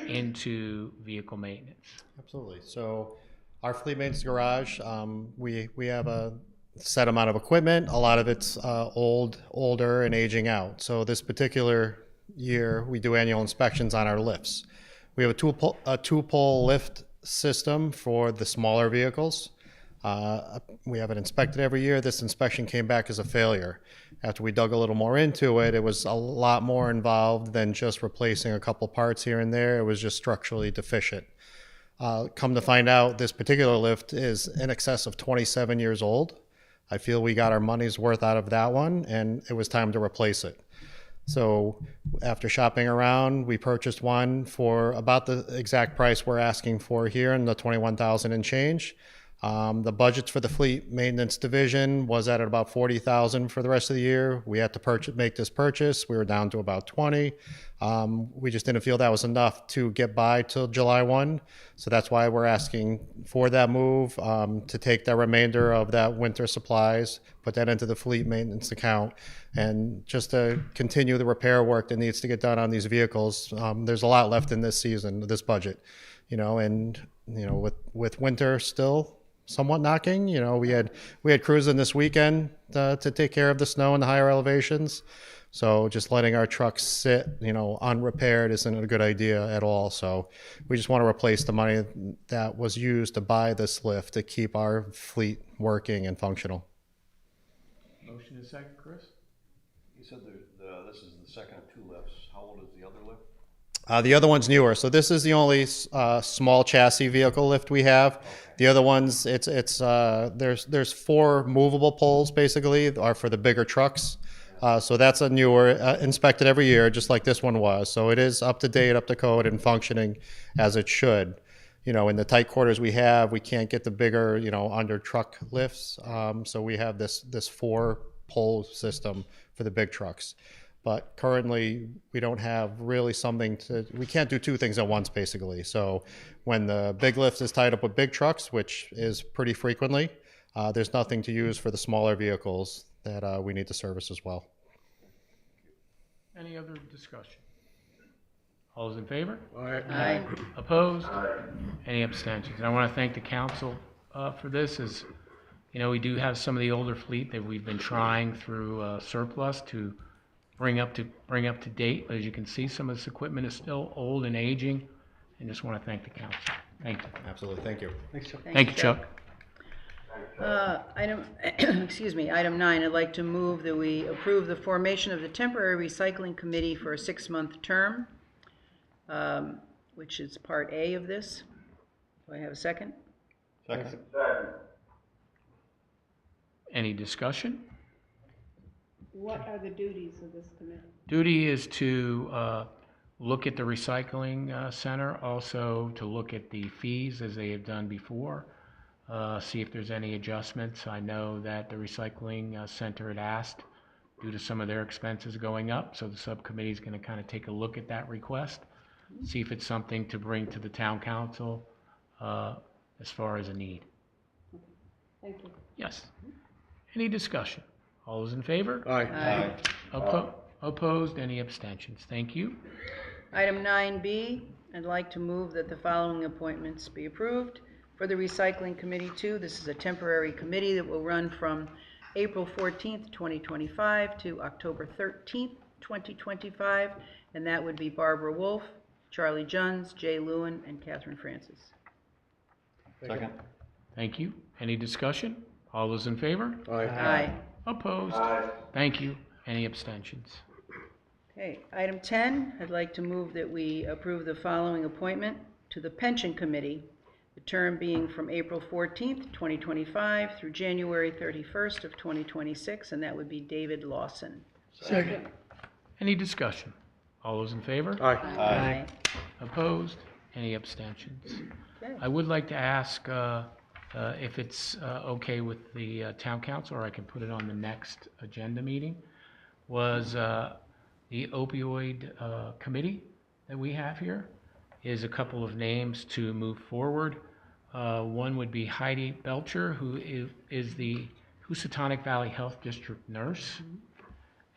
into vehicle maintenance? Absolutely. So our fleet maintenance garage, we have a set amount of equipment. A lot of it's older and aging out. So this particular year, we do annual inspections on our lifts. We have a two-pole lift system for the smaller vehicles. We have it inspected every year. This inspection came back as a failure. After we dug a little more into it, it was a lot more involved than just replacing a couple parts here and there. It was just structurally deficient. Come to find out, this particular lift is in excess of 27 years old. I feel we got our money's worth out of that one, and it was time to replace it. So after shopping around, we purchased one for about the exact price we're asking for here, in the $21,000 and change. The budgets for the fleet maintenance division was at about $40,000 for the rest of the year. We had to make this purchase. We were down to about 20. We just didn't feel that was enough to get by till July 1. So that's why we're asking for that move, to take the remainder of that winter supplies, put that into the fleet maintenance account, and just to continue the repair work that needs to get done on these vehicles. There's a lot left in this season, this budget, and with winter still somewhat knocking, we had crews in this weekend to take care of the snow and the higher elevations. So just letting our trucks sit, unrepaired isn't a good idea at all. So we just want to replace the money that was used to buy this lift to keep our fleet working and functional. Motion is second, Chris? You said this is the second of two lifts. How old is the other lift? The other one's newer. So this is the only small chassis vehicle lift we have. The other ones, there's 4 movable poles basically, are for the bigger trucks. So that's a newer, inspected every year, just like this one was. So it is up to date, up to code, and functioning as it should. In the tight quarters we have, we can't get the bigger, under truck lifts. So we have this 4-pole system for the big trucks. But currently, we don't have really we can't do 2 things at once, basically. So when the big lift is tied up with big trucks, which is pretty frequently, there's nothing to use for the smaller vehicles that we need to service as well. Any other discussion? All those in favor? Aye. Opposed? Any abstentions? And I want to thank the council for this. As we do have some of the older fleet that we've been trying through surplus to bring up to date. As you can see, some of this equipment is still old and aging, and just want to thank the council. Thank you. Absolutely. Thank you. Thanks, Chuck. Thank you, Chuck. Item 9, I'd like to move that we approve the formation of the temporary recycling committee for a 6-month term, which is part A of this. Do I have a second? Second. Any discussion? What are the duties of this committee? Duty is to look at the recycling center, also to look at the fees as they have done before, see if there's any adjustments. I know that the recycling center had asked, due to some of their expenses going up, so the subcommittee is going to kind of take a look at that request, see if it's something to bring to the town council as far as a need. Thank you. Yes. Any discussion? All those in favor? Aye. Opposed? Any abstentions? Thank you. Item 9B, I'd like to move that the following appointments be approved. For the Recycling Committee 2, this is a temporary committee that will run from April 14th, 2025 to October 13th, 2025, and that would be Barbara Wolf, Charlie Juns, Jay Lewin, and Catherine Francis. Second. Thank you. Any discussion? All those in favor? Aye. Opposed? Thank you. Any abstentions? Okay, item 10, I'd like to move that we approve the following appointment to the Pension Committee, the term being from April 14th, 2025 through January 31st of 2026, and that would be David Lawson. Second. Any discussion? All those in favor? Aye. Opposed? Any abstentions? Okay. I would like to ask if it's okay with the town council, or I can put it on the next agenda meeting, was the opioid committee that we have here is a couple of names to move forward. One would be Heidi Belcher, who is the Housatonic Valley Health District nurse.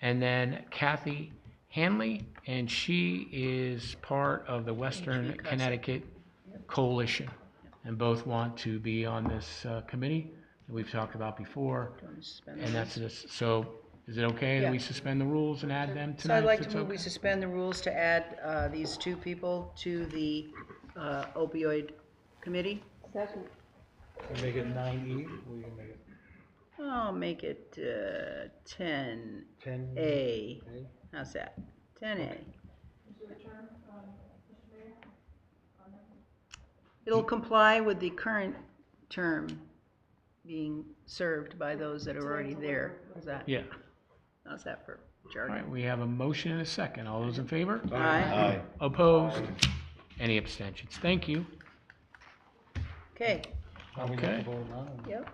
And then Kathy Hanley, and she is part of the Western Connecticut Coalition. And both want to be on this committee that we've talked about before. And that's this. So is it okay that we suspend the rules and add them tonight? So I'd like if it's to move we okay? suspend the rules to add these two people to the opioid committee. Second. Make it 9E, or you can make it I'll make it 10A. 10A. How's that? 10A. It'll comply with the current term being served by those that are already there. How's that? Yeah. How's that for All jargon? right, we have a motion and a second. All those in favor? Aye. Aye. Opposed? Any abstentions? Thank you. Okay. Are we Okay. not to vote now? Yep.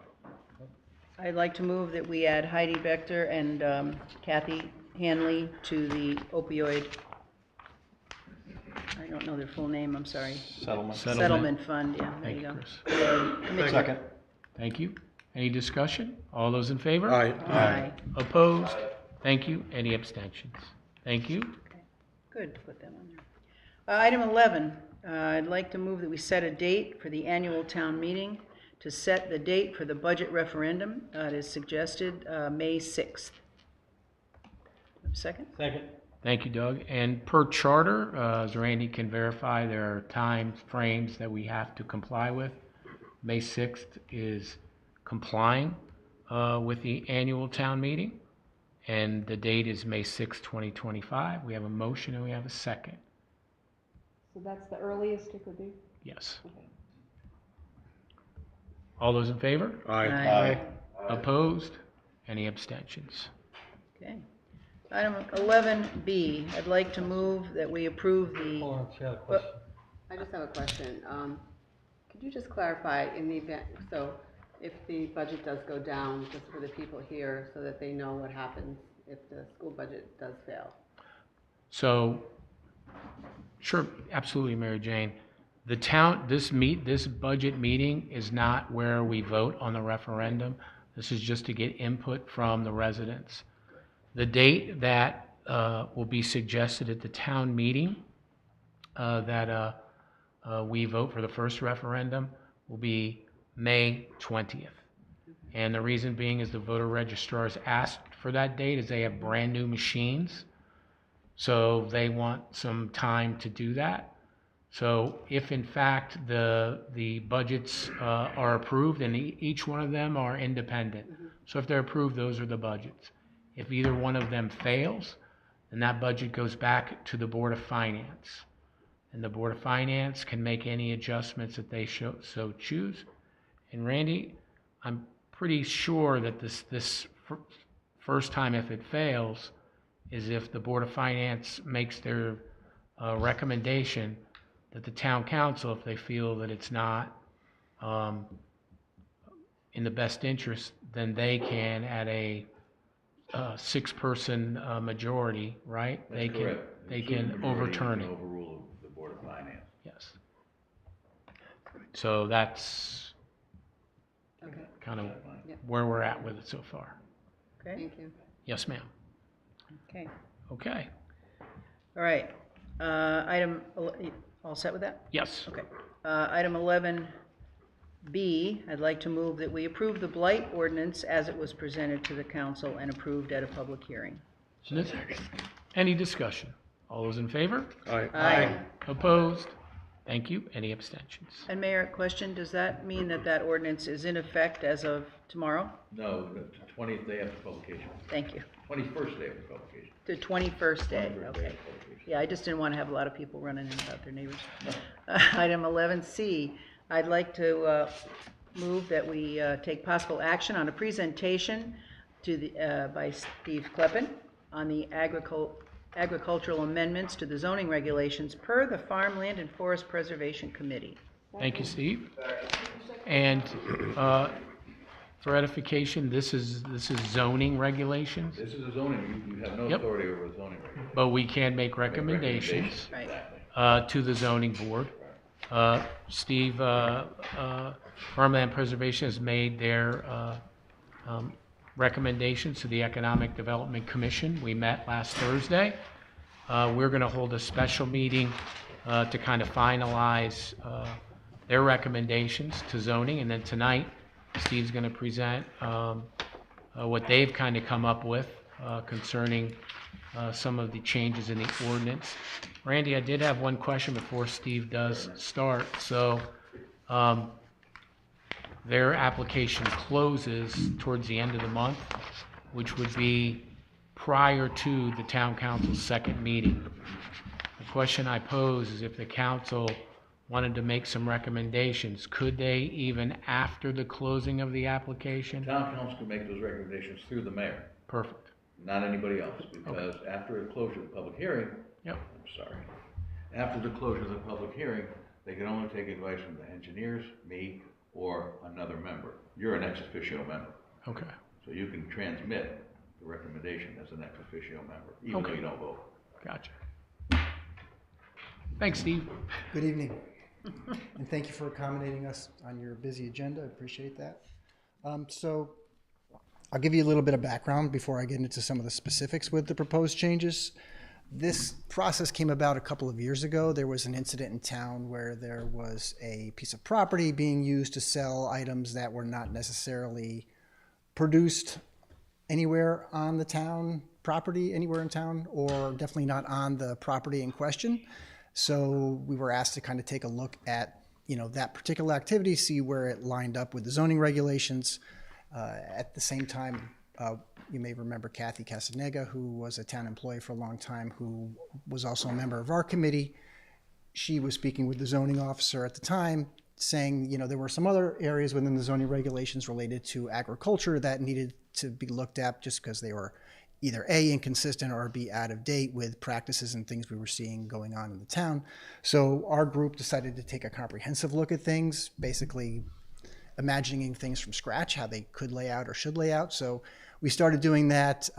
I'd like to move that we add Heidi Bechter and Kathy Hanley to the opioid, I don't know their full name, I'm sorry. Settlement Fund, yeah, there Thank you you, go. Chris. Committee. Second. Thank you. Any discussion? All those in favor? Aye. Aye. Opposed? Thank you. Any abstentions? Thank you. Good to put them on there. Item 11, I'd like to move that we set a date for the annual town meeting to set the date for the budget referendum. It is suggested May 6th. Second? Second. Thank you, Doug. And per charter, as Randy can verify, there are time frames that we have to comply with. May 6th is complying with the annual town meeting, and the date is May 6, 2025. We have a motion and we have a second. So that's the earliest it could be? Yes. All those in favor? Aye. Opposed? Any abstentions? Okay. Item 11B, I'd like to move that we approve the. Hold on, she had a question. I just have a question. Could you just clarify in the event, so if the budget does go down, just for the people here, so that they know what happens if the school budget does fail? So, sure, absolutely, Mary Jane. The town, this budget meeting is not where we vote on the referendum. This is just to get input from the residents. The date that will be suggested at the town meeting that we vote for the first referendum will be May 20th. And the reason being is the voter registrars asked for that date as they have brand new machines. So they want some time to do that. So if in fact the budgets are approved, and each one of them are independent. So if they're approved, those are the budgets. If either one of them fails, then that budget goes back to the Board of Finance. And the Board of Finance can make any adjustments that they so choose. And Randy, I'm pretty sure that this first time, if it fails, is if the Board of Finance makes their recommendation that the town council, if they feel that it's not in the best interest, then they can, at a 6-person majority, right? That's correct. They Supermajority can overturn it. Overrule the Board of Finance. Yes. So that's Okay. kind of Yep. where we're at with it so far. Okay. Thank you. Yes, ma'am. Okay. Okay. All right. All set with that? Yes. Okay. Item 11B, I'd like to move that we approve the blight ordinance as it was presented to the council and approved at a public hearing. Any discussion? All those in favor? Aye. Opposed? Thank you. Any abstentions? And Mayor, question, does that mean that that ordinance is in effect as of tomorrow? No, the 20th day after publication. Thank you. 21st day after publication. The 21st day, 21st day okay. after publication. Yeah, I just didn't want to have a lot of people running in about their neighbors. Item 11C, I'd like to move that we take possible action on a presentation to the, by Steve Kleppen on the agricultural amendments to the zoning regulations per the Farmland and Forest Preservation Committee. Thank you, Steve. And for edification, this is zoning regulations, This is a zoning, you have no Yep. authority over a zoning regulation. but we can make recommendations to the zoning board. Steve, Farmland Preservation has made their recommendations to the Economic Development Commission. We met last Thursday. We're going to hold a special meeting to kind of finalize their recommendations to zoning, and then tonight, Steve's going to present what they've kind of come up with concerning some of the changes in the ordinance. Randy, I did have one question before Steve does start. So their application closes towards the end of the month, which would be prior to the town council's second meeting. The question I pose is, if the council wanted to make some recommendations, could they, even after the closing of the application? Town council can make those recommendations through the mayor. Perfect. Not anybody else, because after the closure of the public hearing, Yep. I'm sorry, after the closure of the public hearing, they can only take advice from the engineers, me, or another member. You're an ex officio member. Okay. So you can transmit the recommendation as an ex officio member, even though Okay. you don't vote. Gotcha. Thanks, Steve. Good evening, and thank you for accommodating us on your busy agenda. I appreciate that. So I'll give you a little bit of background before I get into some of the specifics with the proposed changes. This process came about a couple of years ago. There was an incident in town where there was a piece of property being used to sell items that were not necessarily produced anywhere on the town property, anywhere in town, or definitely not on the property in question. So we were asked to kind of take a look at, that particular activity, see where it lined up with the zoning regulations. At the same time, you may remember Kathy Casanega, who was a town employee for a long time, who was also a member of our committee. She was speaking with the zoning officer at the time, saying, there were some other areas within the zoning regulations related to agriculture that needed to be looked at, just because they were either A, inconsistent, or B, out of date with practices and things we were seeing going on in the town. So our group decided to take a comprehensive look at things, basically imagining things from scratch, how they could lay out or should lay out. So we started doing that.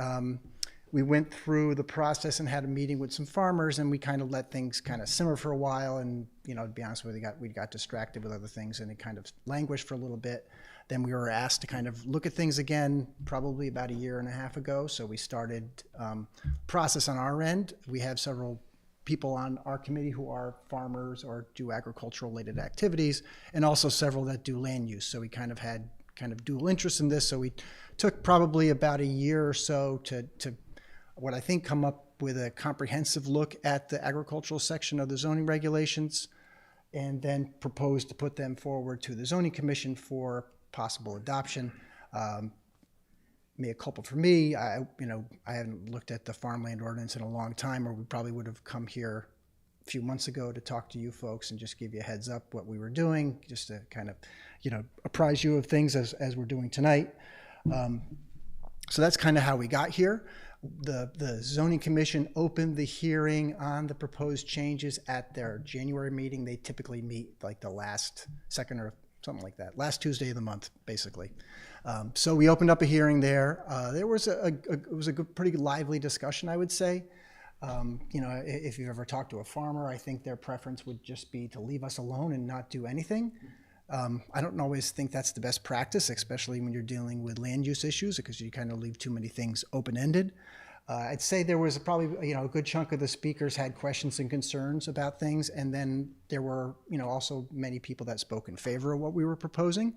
We went through the process and had a meeting with some farmers, and we kind of let things kind of simmer for a while. And, to be honest with you, we got distracted with other things, and it kind of languished for a little bit. Then we were asked to kind of look at things again, probably about a year and a half ago. So we started process on our end. We have several people on our committee who are farmers or do agricultural related activities, and also several that do land use. So we kind of had dual interest in this. So we took probably about a year or so to what I think come up with a comprehensive look at the agricultural section of the zoning regulations, and then proposed to put them forward to the zoning commission for possible adoption. Mea culpa for me, I haven't looked at the farmland ordinance in a long time, or we probably would have come here a few months ago to talk to you folks and just give you a heads up what we were doing, just to kind of, apprise you of things as we're doing tonight. So that's kind of how we got here. The zoning commission opened the hearing on the proposed changes at their January meeting. They typically meet like the last second or something like that, last Tuesday of the month, basically. So we opened up a hearing there. There was it was a good, pretty lively discussion, I would say. If you've ever talked to a farmer, I think their preference would just be to leave us alone and not do anything. I don't always think that's the best practice, especially when you're dealing with land use issues, because you kind of leave too many things open-ended. I'd say there was probably, a good chunk of the speakers had questions and concerns about things, and then there were, also many people that spoke in favor of what we were proposing.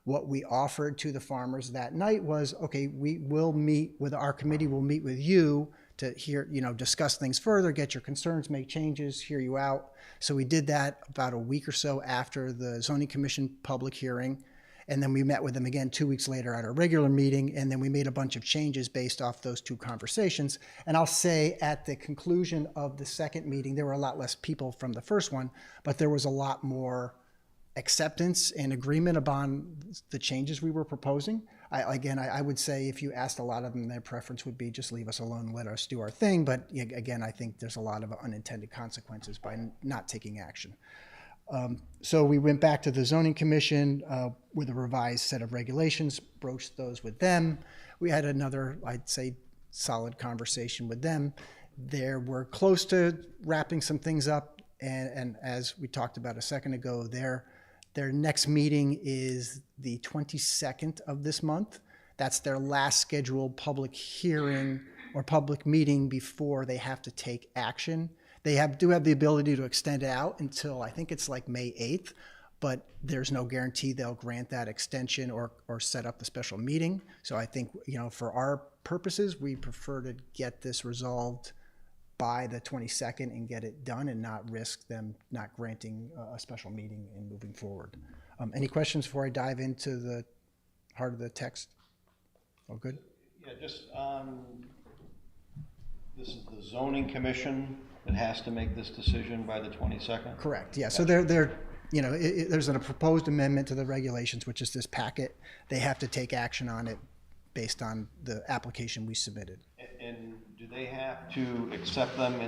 What we offered to the farmers that night was, okay, we will meet with our committee, we'll meet with you to hear, discuss things further, get your concerns, make changes, hear you out. So we did that about a week or so after the zoning commission public hearing. And then we met with them again 2 weeks later at our regular meeting, and then we made a bunch of changes based off those two conversations. And I'll say at the conclusion of the second meeting, there were a lot less people from the first one, but there was a lot more acceptance and agreement upon the changes we were proposing. I would say if you asked a lot of them, their preference would be just leave us alone and let us do our thing. But again, I think there's a lot of unintended consequences by not taking action. So we went back to the zoning commission with a revised set of regulations, broached those with them. We had another, I'd say, solid conversation with them. We're close to wrapping some things up, and as we talked about a second ago, their next meeting is the 22nd of this month. That's their last scheduled public hearing or public meeting before they have to take action. They do have the ability to extend it out until, I think it's like May 8th, but there's no guarantee they'll grant that extension or set up the special meeting. So I think, for our purposes, we prefer to get this resolved by the 22nd and get it done and not risk them not granting a special meeting and moving forward. Any questions before I dive into the heart of the text? All good? Yeah, just this is the zoning commission that has to make this decision by the 22nd? Correct, yeah. So there's a proposed amendment to the regulations, which is this packet. They have to take action on it based on the application we submitted. And do they have to accept them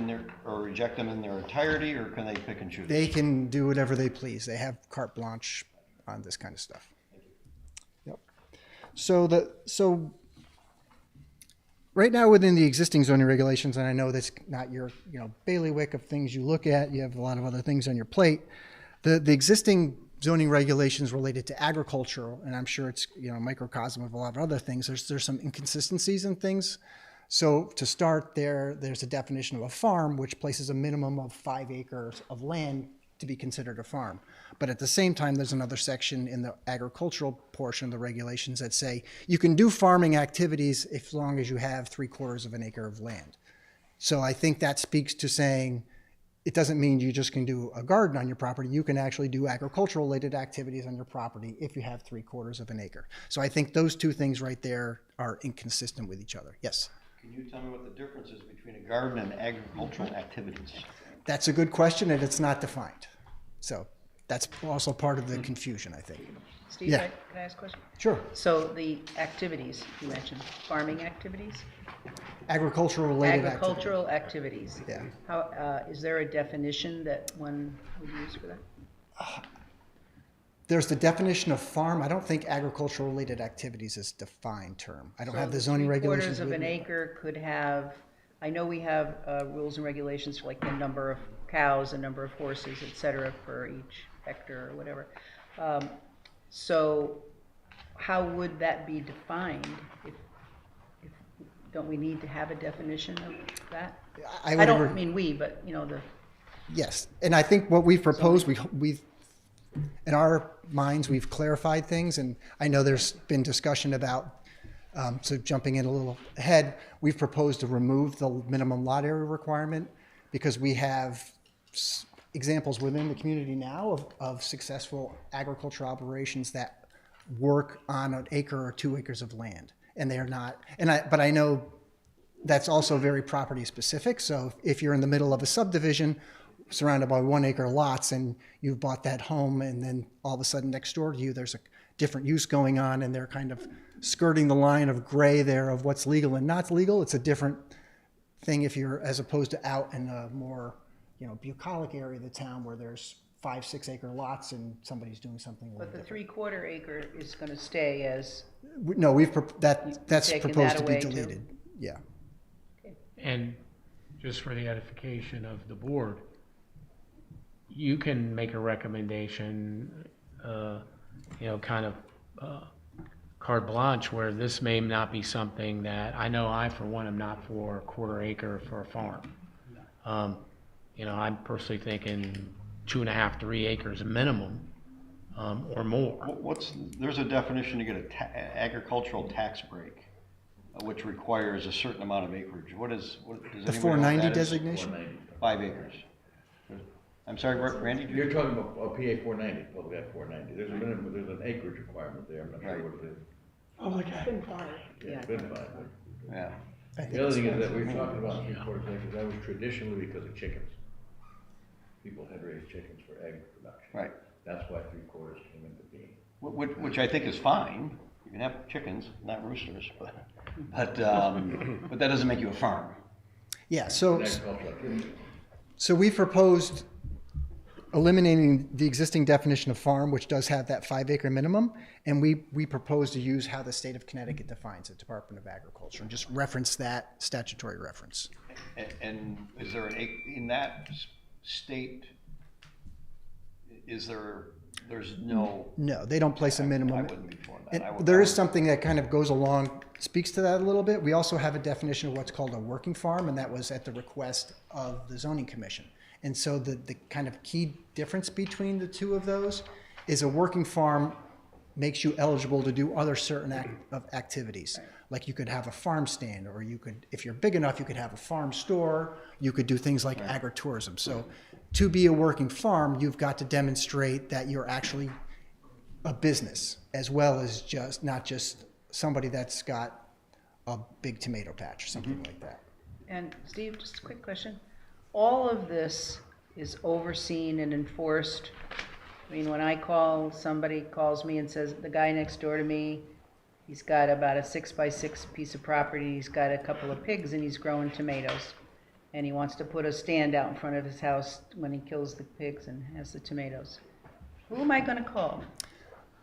or reject them in their entirety, or can they pick and choose? They can do whatever they please. They have carte blanche on this kind of stuff. Yep. So right now within the existing zoning regulations, and I know that's not your bailiwick of things you look at, you have a lot of other things on your plate. The existing zoning regulations related to agricultural, and I'm sure it's a microcosm of a lot of other things, there's some inconsistencies in things. So to start there's a definition of a farm which places a minimum of 5 acres of land to be considered a farm. But at the same time, there's another section in the agricultural portion of the regulations that say you can do farming activities as long as you have 3/4 of an acre of land. So I think that speaks to saying it doesn't mean you just can do a garden on your property. You can actually do agricultural related activities on your property if you have 3/4 of an acre. So I think those two things right there are inconsistent with each other. Yes? Can you tell me what the difference is between a garden and agricultural activities? That's a good question, and it's not defined. So that's also part of the confusion, I think. Steve, Yeah. can I ask a question? Sure. So the activities you mentioned, farming activities? Agricultural related activities. Agricultural activities. Yeah. How, is there a definition that one would use for that? There's the definition of farm. I don't think agricultural related activities is a defined term. I don't have the zoning regulations. 3/4 of with an me. acre could have, I know we have rules and regulations for like the number of cows, the number of horses, et cetera, for each hectare or whatever. So how would that be defined? Don't we need to have a definition of that? I don't mean we, but the. Yes, and I think what we've proposed, we've in our minds, we've clarified things, and I know there's been discussion about, so jumping in a little ahead, we've proposed to remove the minimum lot area requirement because we have examples within the community now of successful agricultural operations that work on an acre or 2 acres of land, and they're not, but I know that's also very property specific, so if you're in the middle of a subdivision surrounded by 1 acre lots and you've bought that home and then all of a sudden next door to you there's a different use going on and they're kind of skirting the line of gray there of what's legal and not legal, it's a different thing if you're as opposed to out in a more bucolic area of the town where there's 5-6 acre lots and somebody's doing something. But the 3/4 acre is going to stay as. No, that's taken proposed that to be away, too? deleted. Yeah. And just for the edification of the board, you can make a recommendation, kind of carte blanche, where this may not be something that, I know I, for one, am not for a 1/4 acre for a farm. I'm personally thinking 2.5, 3 acres minimum, or more. There's a definition to get an agricultural tax break, which requires a certain amount of acreage. Does the 490 designation? 5 acres. I'm sorry, Randy? You're talking about PA 490, Public Act 490. There's a minimum, there's an acreage requirement there. I'm not sure what it is. Oh, my God. Been fine. Yeah, it's been fine. Yeah. The other thing is that we're talking about 3/4 acres. That was traditionally because of chickens. People had raised chickens for egg production. Right. That's why 3/4 came into being. Which I think is fine. You can have chickens, not roosters, but that doesn't make you a farm. Yeah. So we proposed eliminating the existing definition of farm, which does have that 5-acre minimum, and we propose to use how the state of Connecticut defines it, Department of Agriculture, and just reference that statutory reference. And is there in that state, there's no? No, they don't place a minimum. I wouldn't be for that. And there is something that kind of goes along, speaks to that a little bit. We also have a definition of what's called a working farm, and that was at the request of the zoning commission. And so the kind of key difference between the two of those is a working farm makes you eligible to do other certain activities. Like you could have a farm stand, or you could, if you're big enough, you could have a farm store. You could do things like agritourism. So to be a working farm, you've got to demonstrate that you're actually a business, as well as just not just somebody that's got a big tomato patch or something like that. And Steve, just a quick question. All of this is overseen and enforced. I mean, when I call, somebody calls me and says, the guy next door to me, he's got about a 6x6 piece of property, he's got a couple of pigs and he's growing tomatoes. And he wants to put a stand out in front of his house when he kills the pigs and has the tomatoes. Who am I going to call?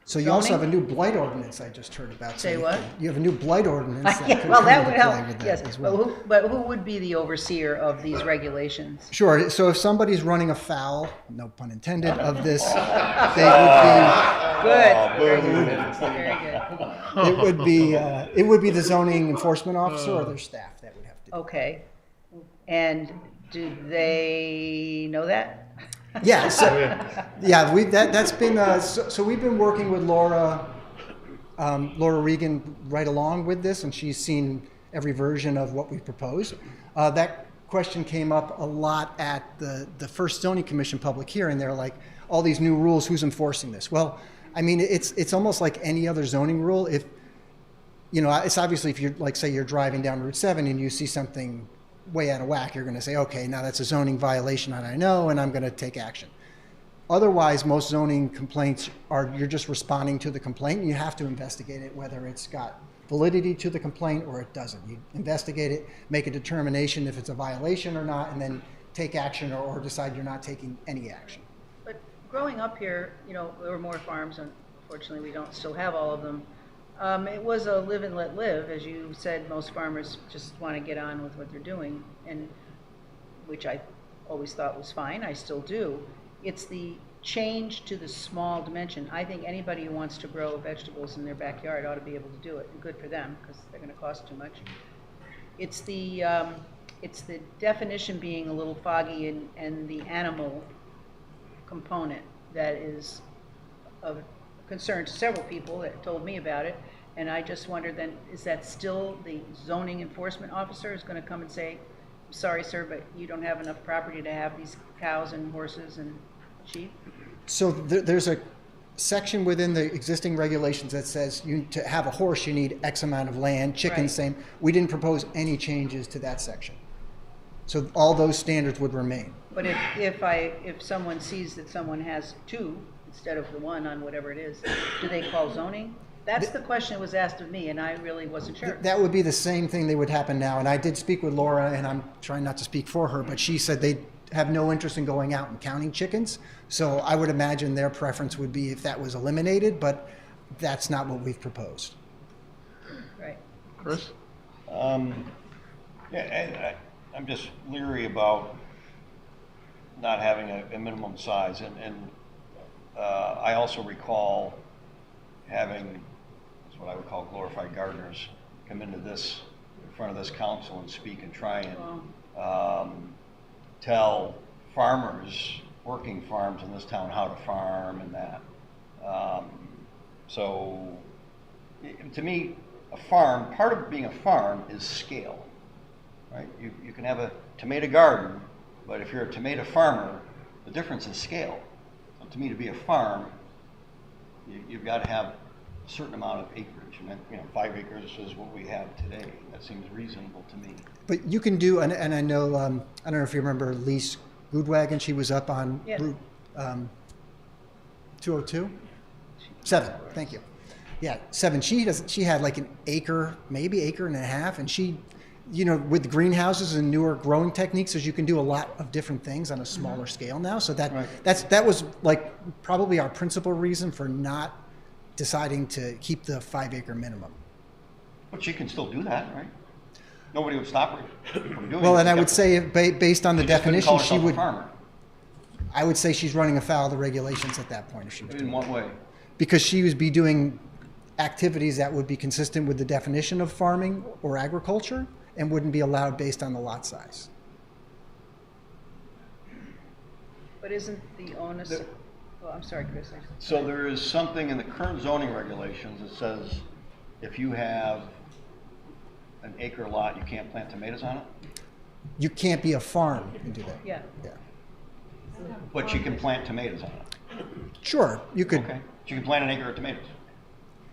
So you also have a new blight ordinance I just heard about. Say what? You have a new blight ordinance. Yeah, well, that would help, with that yes. as well. But who would be the overseer of these regulations? Sure. So if somebody's running afoul, no pun intended, of this, they would be good. Very good. It would be the zoning enforcement officer or their staff that would have to. Okay. And do they know that? Yeah. So, yeah. That's been so we've been working with Laura Regan right along with this, and she's seen every version of what we proposed. That question came up a lot at the first zoning commission public hearing. They're like, all these new rules, who's enforcing this? Well, I mean, it's almost like any other zoning rule. If it's obviously, if you're like, say you're driving down Route 7 and you see something way out of whack, you're going to say, okay, now that's a zoning violation and I know, and I'm going to take action. Otherwise, most zoning complaints are, you're just responding to the complaint, and you have to investigate it, whether it's got validity to the complaint or it doesn't. You investigate it, make a determination if it's a violation or not, and then take action or decide you're not taking any action. But growing up here, there were more farms, and unfortunately we don't still have all of them. It was a live and let live. As you said, most farmers just want to get on with what they're doing, and which I always thought was fine. I still do. It's the change to the small dimension. I think anybody who wants to grow vegetables in their backyard ought to be able to do it, and good for them, because they're going to cost too much. It's the definition being a little foggy, and the animal component that is of concern to several people that told me about it. And I just wondered then, is that still the zoning enforcement officer is going to come and say, I'm sorry, sir, but you don't have enough property to have these cows and horses and sheep? So there's a section within the existing regulations that says to have a horse, you need X amount of land, chickens, same. We didn't propose any changes to that section. So all those standards would remain. But if someone sees that someone has two instead of the one on whatever it is, do they call zoning? That's the question that was asked of me, and I really wasn't sure. That would be the same thing that would happen now. And I did speak with Laura, and I'm trying not to speak for her, but she said they have no interest in going out and counting chickens. So I would imagine their preference would be if that was eliminated, but that's not what we've proposed. Right. Chris? Yeah, I'm just leery about not having a minimum size, and I also recall having what I would call glorified gardeners come into this, in front of this council and speak and try and tell farmers, working farms in this town, how to farm and that. So to me, a farm, part of being a farm is scale, right? You can have a tomato garden, but if you're a tomato farmer, the difference is scale. So to me, to be a farm, you've got to have a certain amount of acreage, and 5 acres is what we have today. That seems reasonable to me. But you can do, and I know, I don't know if you remember Lise Goodwagon, she was up on Route 202? 7, thank you. Yeah, 7. She had like an acre, maybe acre and a half, and she you know, with greenhouses and newer growing techniques, is you can do a lot of different things on a smaller scale now. So that was like probably our principal reason for not deciding to keep the 5 acre minimum. But she can still do that, right? Nobody would stop her from doing it. Well, and I would say based on the She just couldn't definition, call she herself a would. farmer. I would say she's running afoul of the regulations at that point if she was. In what way? Because she would be doing activities that would be consistent with the definition of farming or agriculture and wouldn't be allowed based on the lot size. But isn't the onus, I'm sorry, Chris. So there is something in the current zoning regulations that says if you have an acre lot, you can't plant tomatoes on it? You can't be a farm and do that. Yeah. But you can plant tomatoes on it. Sure, you could. Okay. So you can plant an acre of tomatoes.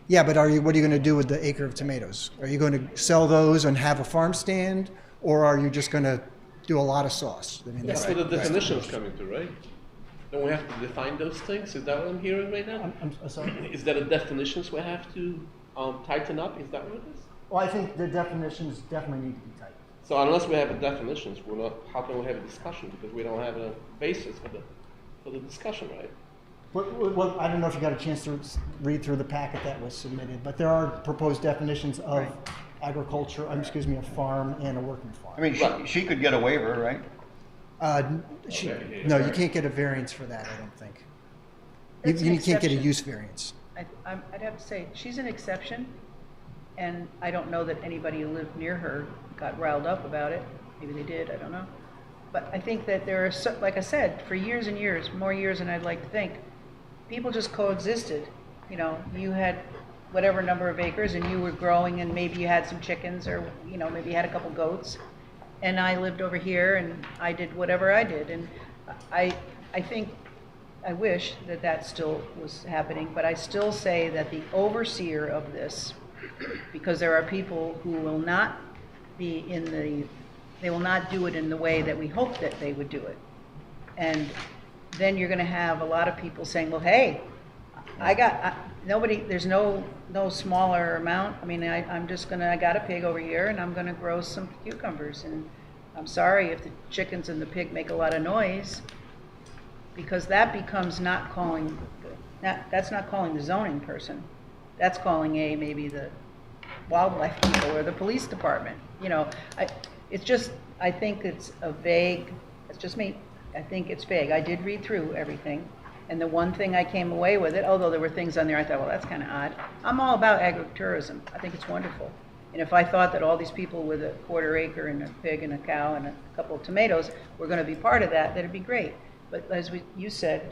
Yeah, but what are you going to do with the acre of tomatoes? Are you going to sell those and have a farm stand, or are you just going to do a lot of sauce? I mean, That's where the definition is coming to, right? Don't we have to define those things? Is that what I'm hearing right now? I'm sorry? Is that the definitions we have to tighten up? Is that what it is? Well, I think the definitions definitely need to be tight. So unless we have the definitions, we're not. How can we have a discussion? Because we don't have a basis for the discussion, right? Well, I don't know if you got a chance to read through the packet that was submitted, but there are proposed definitions of agriculture, of farm and a working farm. I mean, she could get a waiver, right? No, you can't get a variance for that, I don't think. You can't get a use variance. I'd have to say, she's an exception, and I don't know that anybody who lived near her got riled up about it. Maybe they did, I don't know. But I think that there are, like I said, for years and years, more years than I'd like to think, people just coexisted. You know, you had whatever number of acres and you were growing and maybe you had some chickens or, you know, maybe you had a couple goats. And I lived over here and I did whatever I did. And I think, I wish that that still was happening, but I still say that the overseer of this, because there are people who will not be they will not do it in the way that we hope that they would do it. And then you're going to have a lot of people saying, well, hey, there's no smaller amount. I mean, I got a pig over here and I'm going to grow some cucumbers. And I'm sorry if the chickens and the pig make a lot of noise, because that becomes that's not calling the zoning person. That's calling maybe the wildlife people or the police department. You know, I think it's it's just me. I think it's vague. I did read through everything, and the one thing I came away with it, although there were things on there I thought, well, that's kind of odd. I'm all about agritourism. I think it's wonderful. And if I thought that all these people with a quarter acre and a pig and a cow and a couple of tomatoes were going to be part of that, that'd be great. But as you said,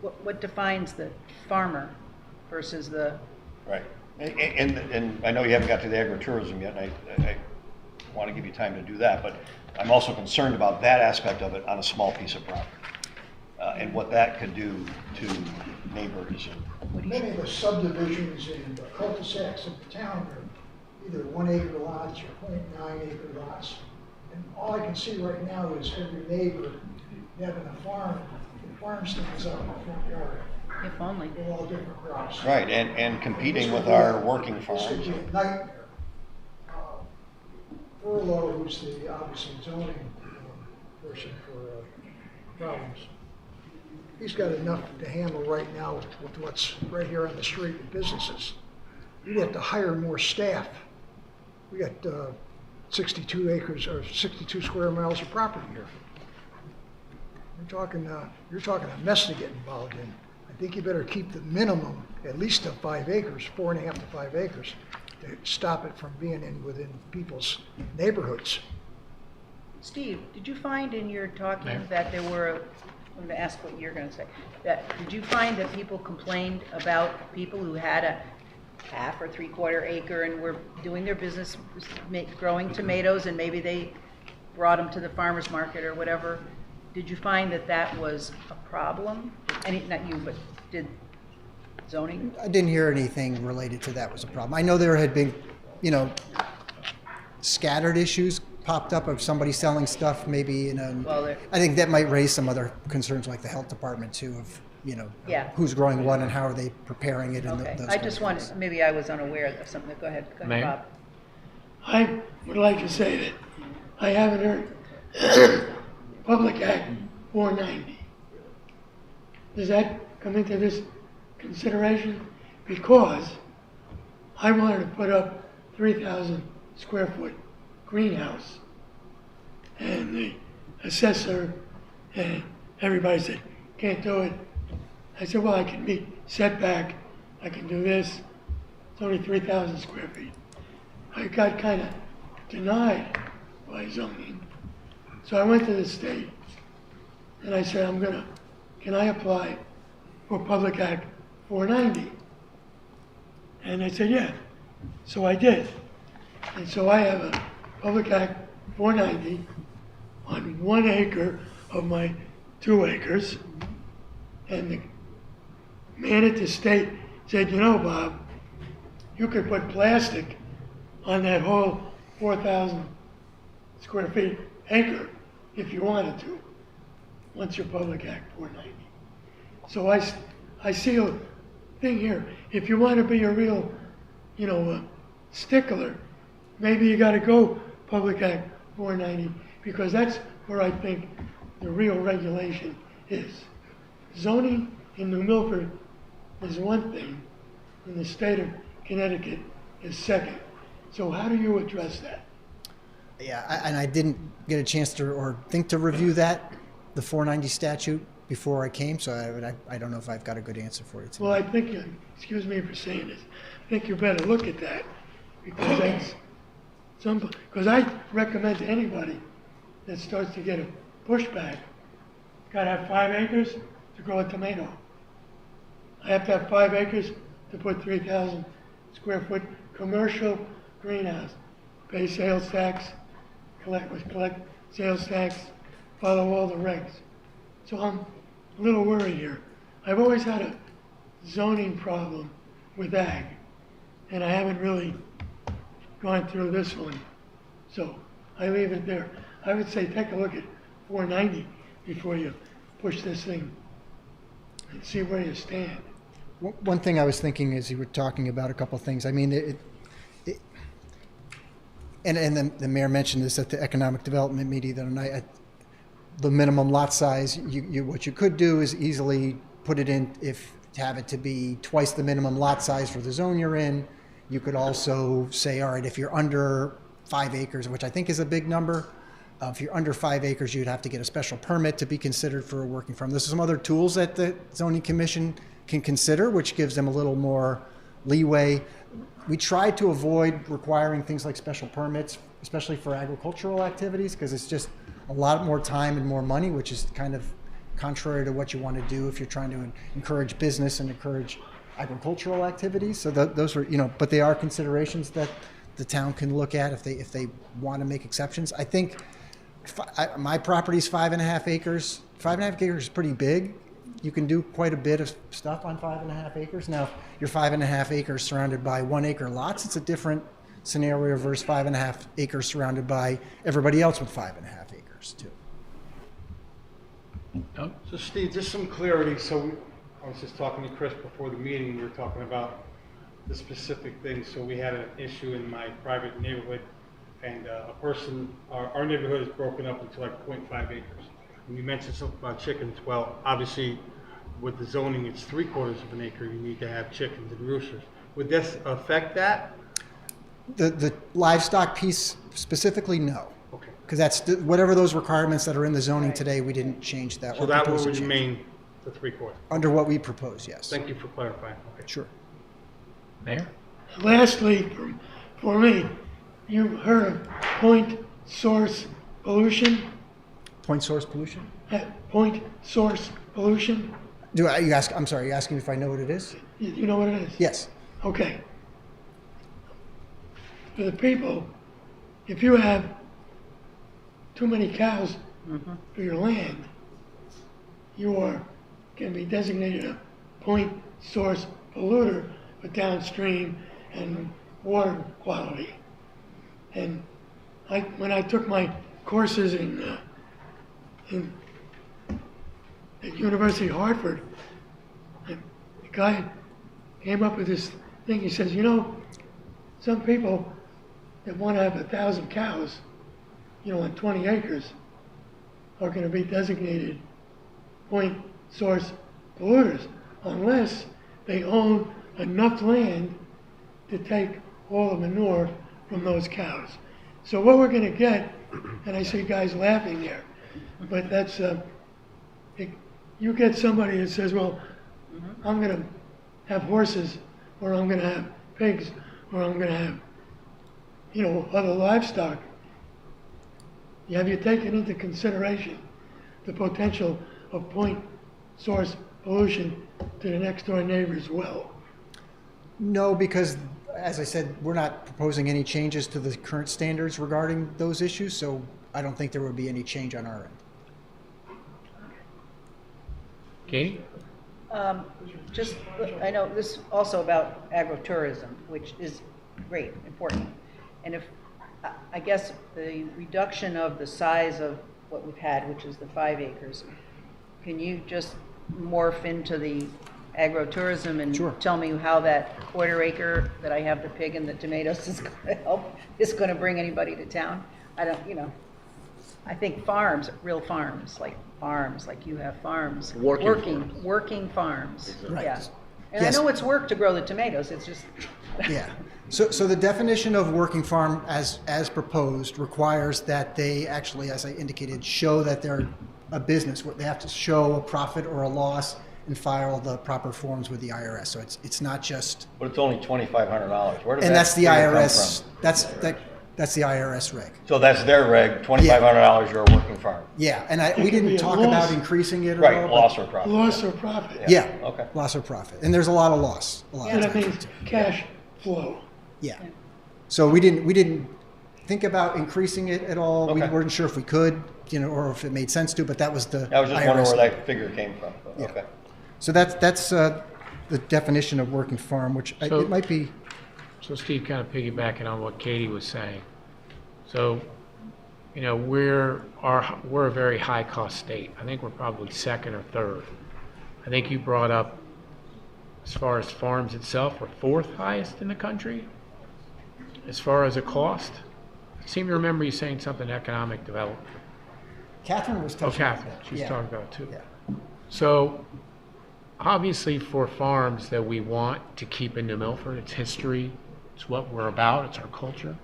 what defines the farmer versus the... Right. And I know you haven't got to the agritourism yet, and I want to give you time to do that, but I'm also concerned about that aspect of it on a small piece of property and what that could do to neighbors. Many of the subdivisions and the cul-de-sacs in the town are either 1 acre lots or 0.9 acre lots. And all I can see right now is every neighbor having a farm, the farm stands out in the front yard. If only. With all different crops. Right, and competing with our working farms. This would be a nightmare. Furlow, who's the obviously zoning person for problems, he's got enough to handle right now with what's right here on the street with businesses. We have to hire more staff. We got 62 acres or 62 square miles of property here. You're talking a mess to get involved in. I think you better keep the minimum at least of 5 acres, 4.5 to 5 acres, to stop it from being within people's neighborhoods. Steve, did you find in your talking that there were, I'm going to ask what you're going to say, did you find that people complained about people who had a half or 3/4 acre and were doing their business, growing tomatoes, and maybe they brought them to the farmer's market or whatever? Did you find that that was a problem? Not you, but did zoning? I didn't hear anything related to that was a problem. I know there had been, scattered issues popped up of somebody selling stuff maybe I think that might raise some other concerns like the health department too of, who's growing what and how are they preparing it. Okay, those I just wanted, maybe I was unaware of something. Go ahead, Mayor? Bob. I would like to say that I haven't heard Public Act 490. Does that come into this consideration? Because I wanted to put up 3,000 square foot greenhouse, and the assessor and everybody said, can't do it. I said, well, I can meet setback, I can do this. It's only 3,000 square feet. I got kind of denied by zoning. So I went to the state and I said, can I apply for Public Act 490? And they said, yeah. So I did. And so I have a Public Act 490 on 1 acre of my 2 acres. And the man at the state said, you know, Bob, you could put plastic on that whole 4,000 square feet acre if you wanted to, once your Public Act 490. So I see a thing here. If you want to be a real, stickler, maybe you got to go Public Act 490, because that's where I think the real regulation is. Zoning in New Milford is one thing, and the state of Connecticut is second. So how do you address that? Yeah, and I didn't get a chance to or think to review that, the 490 statute, before I came, so I don't know if I've got a good answer for you today. Well, I think, excuse me for saying this, I think you better look at that, because that's because I recommend to anybody that starts to get a pushback, got to have 5 acres to grow a tomato. I have to have 5 acres to put 3,000 square foot commercial greenhouse, pay sales tax, collect sales tax, follow all the regs. So I'm a little worried here. I've always had a zoning problem with ag, and I haven't really gone through this one. So I leave it there. I would say take a look at 490 before you push this thing and see where you stand. One thing I was thinking as you were talking about a couple of things, I mean, and the mayor mentioned this at the economic development meeting the other night, the minimum lot size, what you could do is easily put it in, to have it to be twice the minimum lot size for the zone you're in. You could also say, all right, if you're under 5 acres, which I think is a big number, if you're under 5 acres, you'd have to get a special permit to be considered for a working farm. There's some other tools that the zoning commission can consider, which gives them a little more leeway. We try to avoid requiring things like special permits, especially for agricultural activities, because it's just a lot more time and more money, which is kind of contrary to what you want to do if you're trying to encourage business and encourage agricultural activities. So those are, but they are considerations that the town can look at if they want to make exceptions. I think my property is 5.5 acres. 5.5 acres is pretty big. You can do quite a bit of stuff on 5.5 acres. Now, if you're 5.5 acres surrounded by 1 acre lots, it's a different scenario versus 5.5 acres surrounded by everybody else with 5.5 acres too. So Steve, just some clarity. So I was just talking to Chris before the meeting. We were talking about the specific things. So we had an issue in my private neighborhood, and a person, our neighborhood is broken up into like 0.5 acres. And you mentioned something about chickens. Well, obviously, with the zoning, it's 3/4 of an acre. You need to have chickens and roosters. Would this affect that? The livestock piece specifically, no. Okay. Because that's whatever those requirements that are in the zoning today, we didn't change that. So that will remain the 3/4. Under what we propose, yes. Thank you for clarifying. Okay. Sure. Mayor? Lastly, for me, you've heard of point source pollution? Point source pollution? Point source pollution? I'm sorry, you're asking if I know what it is? You know what it is? Yes. Okay. For the people, if you have too many cows for your land, you can be designated a point source polluter for downstream and water quality. And when I took my courses at University of Hartford, the guy came up with this thing. He says, some people that want to have 1,000 cows, on 20 acres, are going to be designated point source polluters unless they own enough land to take all the manure from those cows. So what we're going to get, and I see guys laughing there, but that's, you get somebody that says, well, I'm going to have horses, or I'm going to have pigs, or I'm going to have, other livestock. Have you taken into consideration the potential of point source pollution to the next door neighbor's well? No, because as I said, we're not proposing any changes to the current standards regarding those issues, so I don't think there would be any change on our end. Katie? I know this is also about agritourism, which is great, important. And if, I guess the reduction of the size of what we've had, which is the 5 acres, can you just morph into the agritourism and tell me how that 1/4 acre that I have the pig and the tomatoes is going to help, is going to bring anybody to town? I don't, I think farms, real farms, like you have farms. Working farms. Right. Yeah. And Yes. I know it's work to grow the tomatoes, it's just. Yeah. So the definition of working farm as proposed requires that they actually, as I indicated, show that they're a business. They have to show a profit or a loss and file the proper forms with the IRS. So it's not just. But it's only $2,500. Where does And that that's the figure come IRS. from? That's the IRS reg. So that's their reg, $2,500, you're a working farm. Yeah, and we It could be didn't a talk loss. about increasing it at Right, all. loss or profit. Loss or profit. Yeah. Okay. Loss or profit, and there's a lot of loss. A lot And of that times. means cash flow. Yeah. So we didn't think about increasing it at all. We weren't sure if we could, or if it made sense to, but that was the I was just IRS. wondering where that figure came from. But, Yeah. Okay. So that's the definition of working farm, which So- it might be. So Steve, kind of piggybacking on what Katie was saying. So, we're a very high cost state. I think we're probably second or third. I think you brought up, as far as farms itself, we're 4th highest in the country. As far as a cost, I seem to remember you saying something economic development. Catherine was touching on Catherine, that. she's Yeah. talking about it too. Yeah. So, obviously for farms that we want to keep in New Milford, it's history, it's what we're about, it's our culture.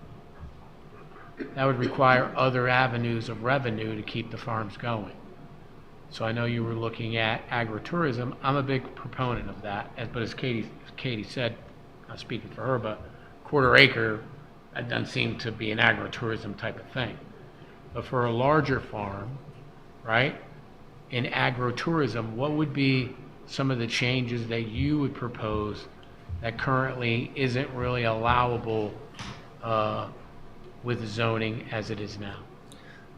That would require other avenues of revenue to keep the farms going. So I know you were looking at agritourism. I'm a big proponent of that, but as Katie said, not speaking for her, but 1/4 acre, that doesn't seem to be an agritourism type of thing. But for a larger farm, right, in agritourism, what would be some of the changes that you would propose that currently isn't really allowable with zoning as it is now?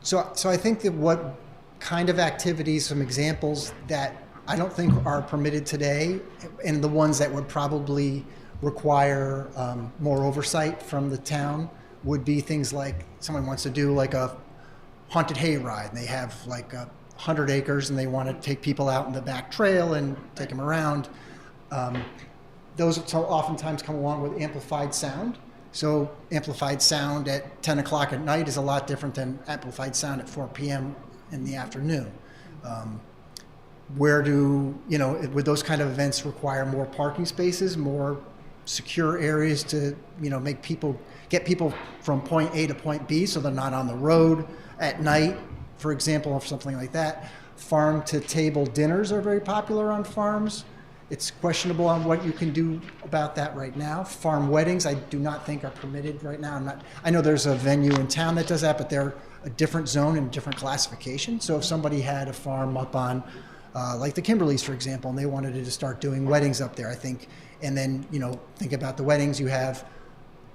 So I think that what kind of activities, some examples that I don't think are permitted today, and the ones that would probably require more oversight from the town, would be things like someone wants to do like a haunted hayride, and they have like 100 acres, and they want to take people out in the back trail and take them around. Those oftentimes come along with amplified sound. So amplified sound at 10 o'clock at night is a lot different than amplified sound at 4 p.m. in the afternoon. Would those kind of events require more parking spaces, more secure areas to, get people from point A to point B so they're not on the road at night, for example, or something like that. Farm to table dinners are very popular on farms. It's questionable on what you can do about that right now. Farm weddings, I do not think are permitted right now. I know there's a venue in town that does that, but they're a different zone and different classification. So if somebody had a farm up on, like the Kimberleys, for example, and they wanted to start doing weddings up there, I think, and then, think about the weddings, you have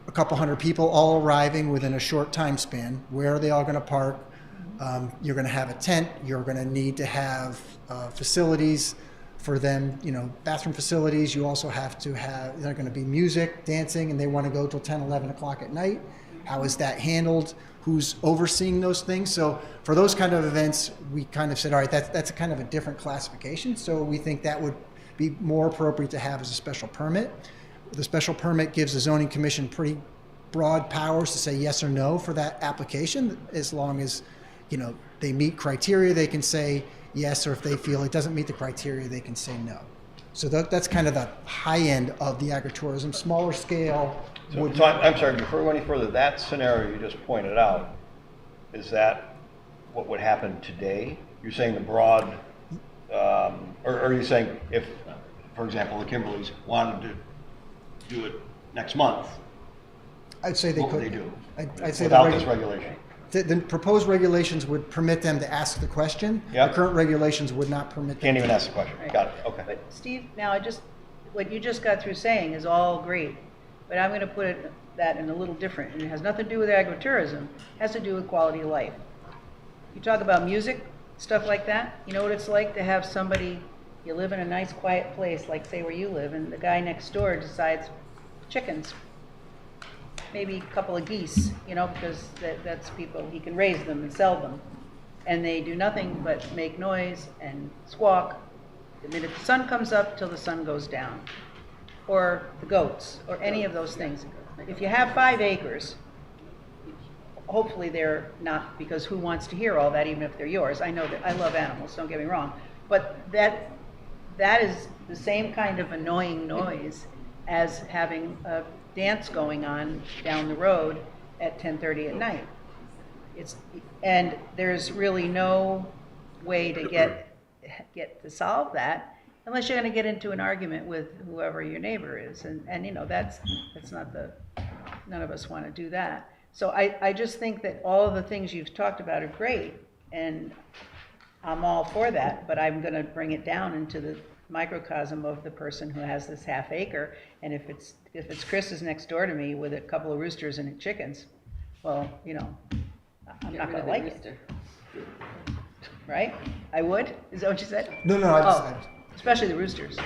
a couple hundred people all arriving within a short time span. Where are they all going to park? You're going to have a tent. You're going to need to have facilities for them, bathroom facilities. You also have to have, there's going to be music, dancing, and they want to go till 10, 11 o'clock at night. How is that handled? Who's overseeing those things? So for those kind of events, we kind of said, all right, that's a kind of a different classification. So we think that would be more appropriate to have as a special permit. The special permit gives the zoning commission pretty broad powers to say yes or no for that application, as long as, they meet criteria, they can say yes, or if they feel it doesn't meet the criteria, they can say no. So that's kind of the high end of the agritourism. Smaller scale would. So I'm sorry, before we go any further, that scenario you just pointed out, is that what would happen today? You're saying the broad, or are you saying if, for example, the Kimberleys wanted to do it next month, I'd say they what could. would they do I'd say without this regulation? The proposed regulations would permit them to ask the question. Yep. The current regulations would not permit them. Can't even to- ask the question. Got it. Okay. But Steve, now what you just got through saying is all great, but I'm going to put that in a little different, and it has nothing to do with agritourism. It has to do with quality of life. You talk about music, stuff like that. You know what it's like to have somebody, you live in a nice quiet place, like say where you live, and the guy next door decides chickens, maybe a couple of geese, because that's people, he can raise them and sell them. And they do nothing but make noise and squawk the minute the sun comes up till the sun goes down. Or the goats, or any of those things. If you have 5 acres, hopefully they're not, because who wants to hear all that, even if they're yours? I know that, I love animals, don't get me wrong. But that is the same kind of annoying noise as having a dance going on down the road at 10:30 at night. And there's really no way to get to solve that unless you're going to get into an argument with whoever your neighbor is, and that's not none of us want to do that. So I just think that all of the things you've talked about are great, and I'm all for that, but I'm going to bring it down into the microcosm of the person who has this half acre, and if it's Chris is next door to me with a couple of roosters and chickens, well, I'm not going to like it. Right? I would? Is that what you said? No, Especially the roosters.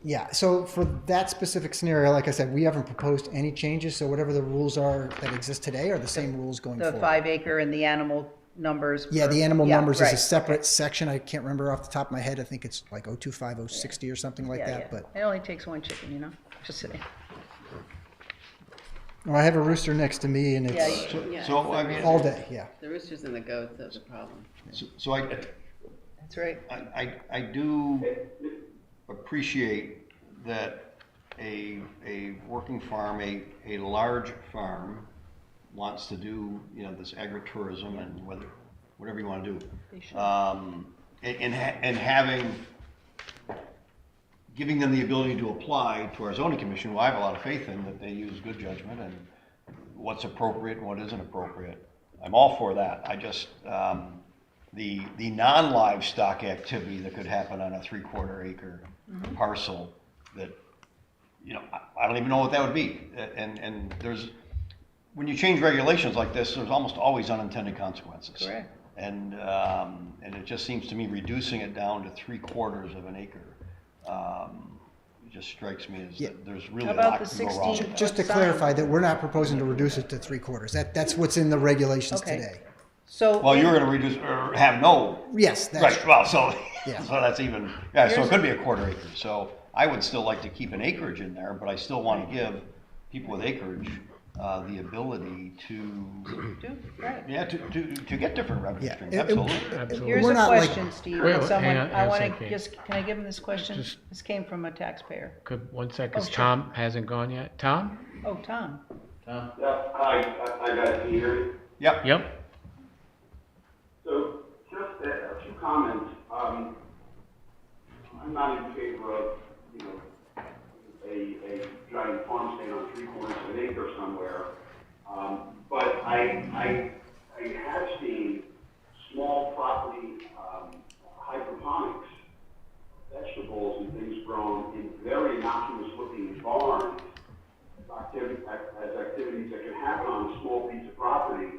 Yeah, so for that specific scenario, like I said, we haven't proposed any changes, so whatever the rules are that exist today are the same rules going The forward. 5 acre and the animal numbers. Yeah, the animal numbers is a right. separate section. I can't remember off the top of my head. I think it's like 025, 060 or something like that. But it only takes one chicken, just saying. well, I have a rooster next to me, and it's So, I mean, all day. Yeah. The roosters and the goats are the problem. So That's right. I do appreciate that a working farm, a large farm, wants to do this agritourism and whatever you want to do, and giving them the ability to apply to our zoning commission, who I have a lot of faith in, that they use good judgment and what's appropriate and what isn't appropriate. I'm all for that. I just the non-livestock activity that could happen on a 3/4 acre parcel that I don't even know what that would be, and there's. When you change regulations like this, there's almost always unintended consequences. Correct. And it just seems to me reducing it down to 3/4 of an acre it just strikes me as that there's really a lot to go wrong with that. Just to clarify that we're not proposing to reduce it to 3/4. That's what's in the regulations today. So well, you're going to reduce or have no. Yes. That's right. Well, so yeah. So that's even So it could be a 1/4 acre. So I would still like to keep an acreage in there, but I still want to give people with acreage the ability to get different revenue streams. Absolutely. Here's a question, Steve. Wait, Someone, hang on I a want second. to can I give him this question? This came from a taxpayer. Could, one sec, because sure. Tom hasn't gone yet. Tom? Oh, Tom. Yeah, hi, I got you. Yep. Yep. So, just a few comments. I'm not in favor of, a giant farm stand on 3/4 of an acre somewhere. But I have seen small property hydroponics, vegetables and things grown in very innocuous looking barns as activities that can happen on a small piece of property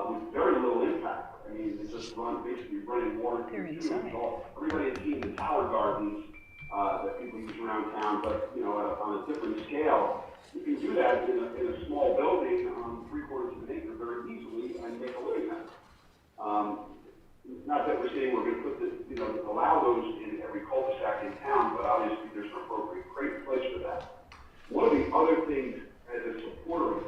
with very little impact. I mean, it's just basically running water through the tubes. Everybody has seen the tower gardens that people use around town, but on a different scale, you can do that in a small building on 3/4 of an acre very easily and make a living at it. Not that we're saying we're going to put allow those in every cul-de-sac in town, but obviously there's an appropriate place for that. One of the other things as a supporter of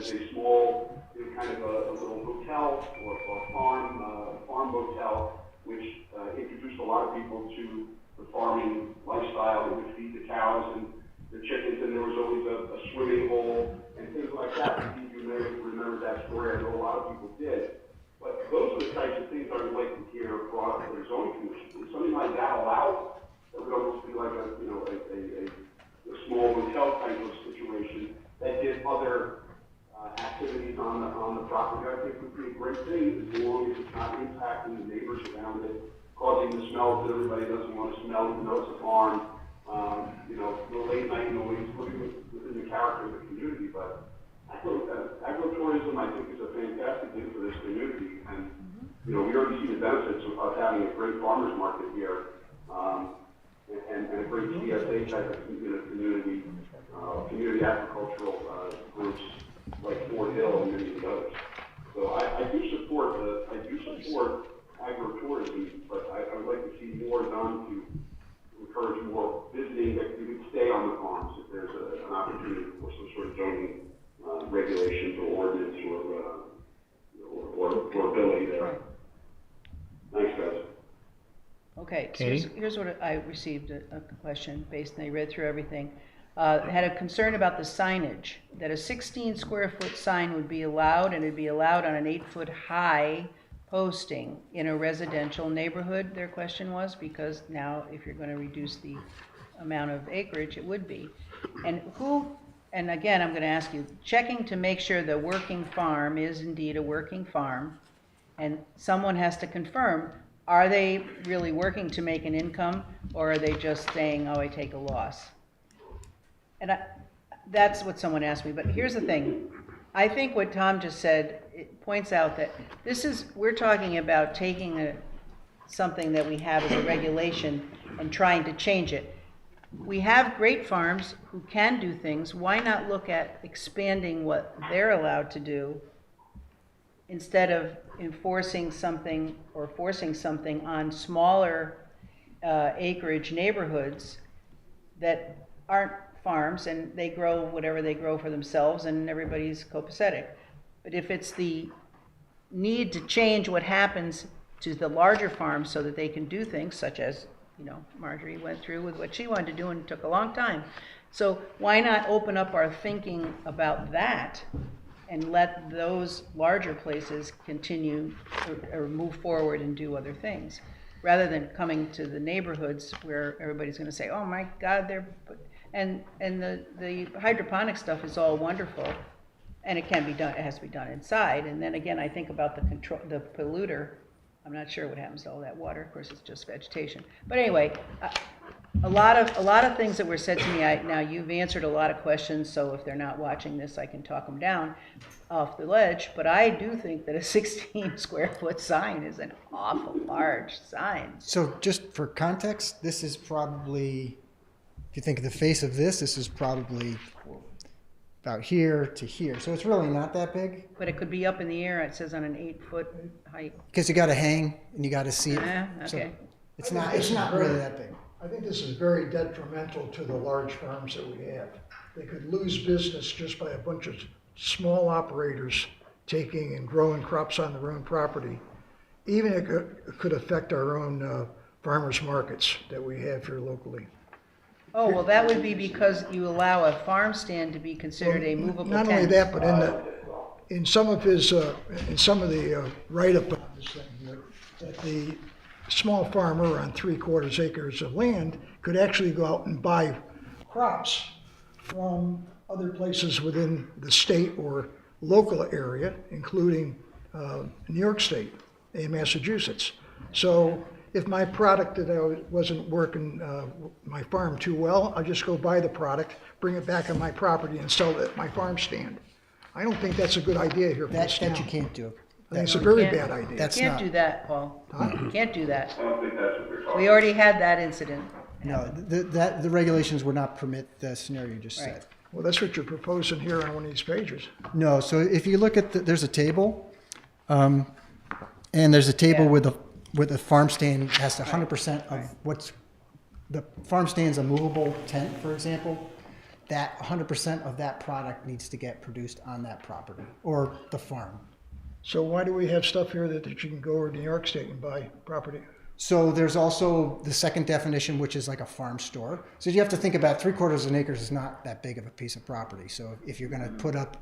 as a small, kind of a little hotel or farm motel, which introduced a lot of people to the farming lifestyle. It would feed the cows and the chickens, and there was always a swimming hole and things like that. I think you may remember that story. I know a lot of people did. But those are the types of things I would like to hear brought up to the zoning commission. Is something like that allowed? That would almost be like a small hotel type of situation that did other activities on the property. I think would be a great thing as long as it's not impacting the neighbors around it, causing the smells that everybody doesn't want to smell, even though it's a farm. The late night noise, living within the character of the community. But agrotourism, I think, is a fantastic thing for this community. And, we already see the benefits of having a great farmers market here, and a great CSA type of community, community agricultural groups like Fort Hill and many of the others. So I do support agrotourism, but I would like to see more done to encourage more visiting, that you can stay on the farms if there's an opportunity for some sort of zoning regulations or ordinance or ability there. Thanks, guys. Okay, so Katie? here's what I received, a question based, and I read through everything. Had a concern about the signage, that a 16 square foot sign would be allowed, and it'd be allowed on an 8-foot high posting in a residential neighborhood, their question was, because now if you're going to reduce the amount of acreage, it would be. And again, I'm going to ask you, checking to make sure the working farm is indeed a working farm, and someone has to confirm, are they really working to make an income, or are they just saying, oh, I take a loss? And that's what someone asked me, but here's the thing. I think what Tom just said, it points out that we're talking about taking something that we have as a regulation and trying to change it. We have great farms who can do things. Why not look at expanding what they're allowed to do instead of enforcing something or forcing something on smaller acreage neighborhoods that aren't farms and they grow whatever they grow for themselves and everybody's copacetic. But if it's the need to change what happens to the larger farms so that they can do things such as, Marjorie went through with what she wanted to do and it took a long time. So why not open up our thinking about that and let those larger places continue or move forward and do other things, rather than coming to the neighborhoods where everybody's going to say, oh my God, and the hydroponic stuff is all wonderful, and it can be done. It has to be done inside. And then again, I think about the polluter. I'm not sure what happens to all that water. Of course, it's just vegetation. But anyway, a lot of things that were said to me. Now you've answered a lot of questions, so if they're not watching this, I can talk them down off the ledge. But I do think that a 16 square foot sign is an awful large sign. So just for context, this is probably, if you think of the face of this is probably about here to here. So it's really not that big. But it could be up in the air. It says on an 8-foot height. Because you got to hang and you got to see it. Okay. So it's not really that big. I think this is very detrimental to the large farms that we have. They could lose business just by a bunch of small operators taking and growing crops on their own property. Even it could affect our own farmers markets that we have here locally. Oh, well, that would be because you allow a farm stand to be considered a movable tent. Not only that, but in some of the write-up on this thing here, that the small farmer on 3/4 acres of land could actually go out and buy crops from other places within the state or local area, including New York State and Massachusetts. So if my product that I wasn't working my farm too well, I'll just go buy the product, bring it back on my property and sell it at my farm stand. I don't think that's a good idea here for this town. That you can't do. I think it's a very bad idea. You can't do that, Paul. You can't do that. I don't think that's what you're talking We already had that incident. No, the regulations would not permit the scenario you just said. Well, that's what you're proposing here on one of these pages. No, so if you look at there's a table, and there's a table with a farm stand has 100% of what's the farm stand's a movable tent, for example. that 100% of that product needs to get produced on that property or the farm. So why do we have stuff here that you can go over to New York State and buy property? So there's also the second definition, which is like a farm store. So you have to think about 3/4 of an acre is not that big of a piece of property. So if you're going to put up,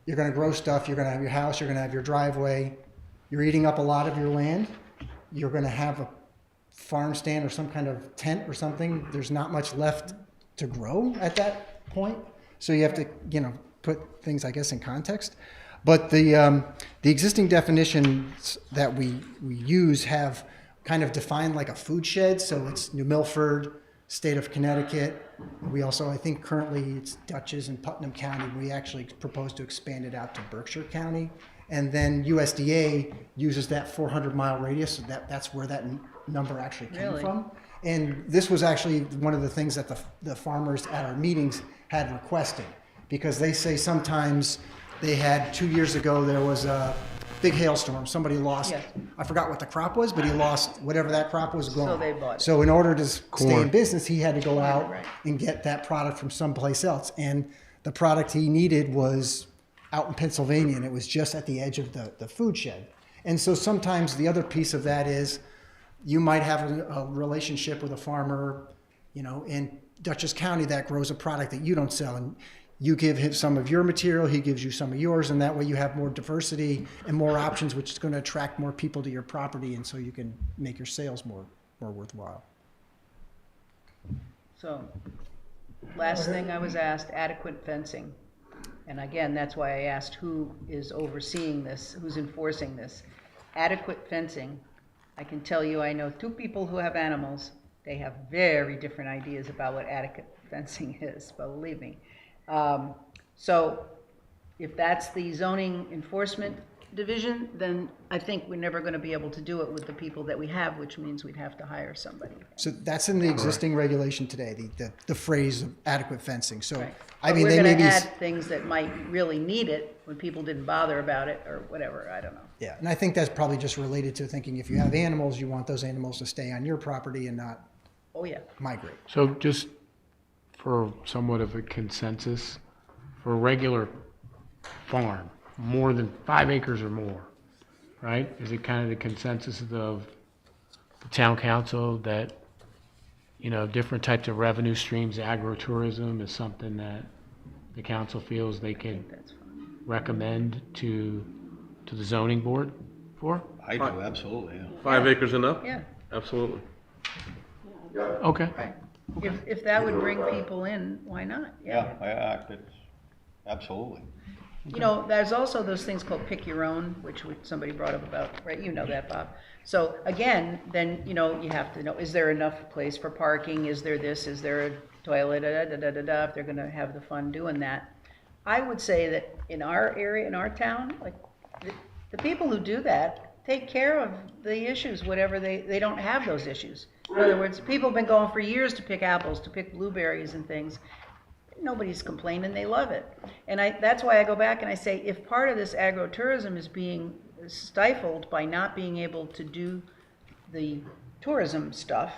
you're going to grow stuff, you're going to have your house, you're going to have your driveway, you're eating up a lot of your land, you're going to have a farm stand or some kind of tent or something. There's not much left to grow at that point. So you have to, put things, I guess, in context. But the existing definitions that we use have kind of defined like a food shed. So it's New Milford, state of Connecticut. We also, I think currently it's Dutchess and Putnam County. We actually propose to expand it out to Berkshire County. And then USDA uses that 400-mile radius. So that's where that number actually came from. And this was actually one of the things that the farmers at our meetings had requested, because they say sometimes they had 2 years ago, there was a big hailstorm. Somebody lost, I forgot what the crop was, but he lost whatever that crop was gone. So they bought it. So in order to stay in business, he had to go out and get that product from someplace else. And the product he needed was out in Pennsylvania, and it was just at the edge of the food shed. And so sometimes the other piece of that is you might have a relationship with a farmer, in Dutchess County that grows a product that you don't sell, and you give him some of your material, he gives you some of yours, and that way you have more diversity and more options, which is going to attract more people to your property, and so you can make your sales more worthwhile. So, last thing I was asked, adequate fencing. And again, that's why I asked who is overseeing this, who's enforcing this. Adequate fencing. I can tell you, I know 2 people who have animals. They have very different ideas about what adequate fencing is, believe me. So if that's the zoning enforcement division, then I think we're never going to be able to do it with the people that we have, which means we'd have to hire somebody. So that's in the existing regulation today, the phrase of adequate fencing. So, Right. I mean, But they we're may going be. to add things that might really need it when people didn't bother about it or whatever, I don't know. Yeah, and I think that's probably just related to thinking if you have animals, you want those animals to stay on your property and not Oh, yeah. migrate. So just for somewhat of a consensus, for a regular farm, more than 5 acres or more, right? Is it kind of the consensus of the town council that, different types of revenue streams, agritourism is something that the council feels they can recommend to the zoning board for? I do, absolutely, yeah. 5 acres enough? Yeah. Absolutely. Okay. Right. If that would bring people in, why not? It's absolutely. There's also those things called pick your own, which somebody brought up about, right? You know that, Bob. So again, then, you have to know, is there enough place for parking? Is there this? Is there a toilet? If they're going to have the fun doing that. I would say that in our area, in our town, like the people who do that take care of the issues, whatever they don't have those issues. In other words, people have been going for years to pick apples, to pick blueberries and things. Nobody's complaining, they love it. And that's why I go back and I say, if part of this agritourism is being stifled by not being able to do the tourism stuff,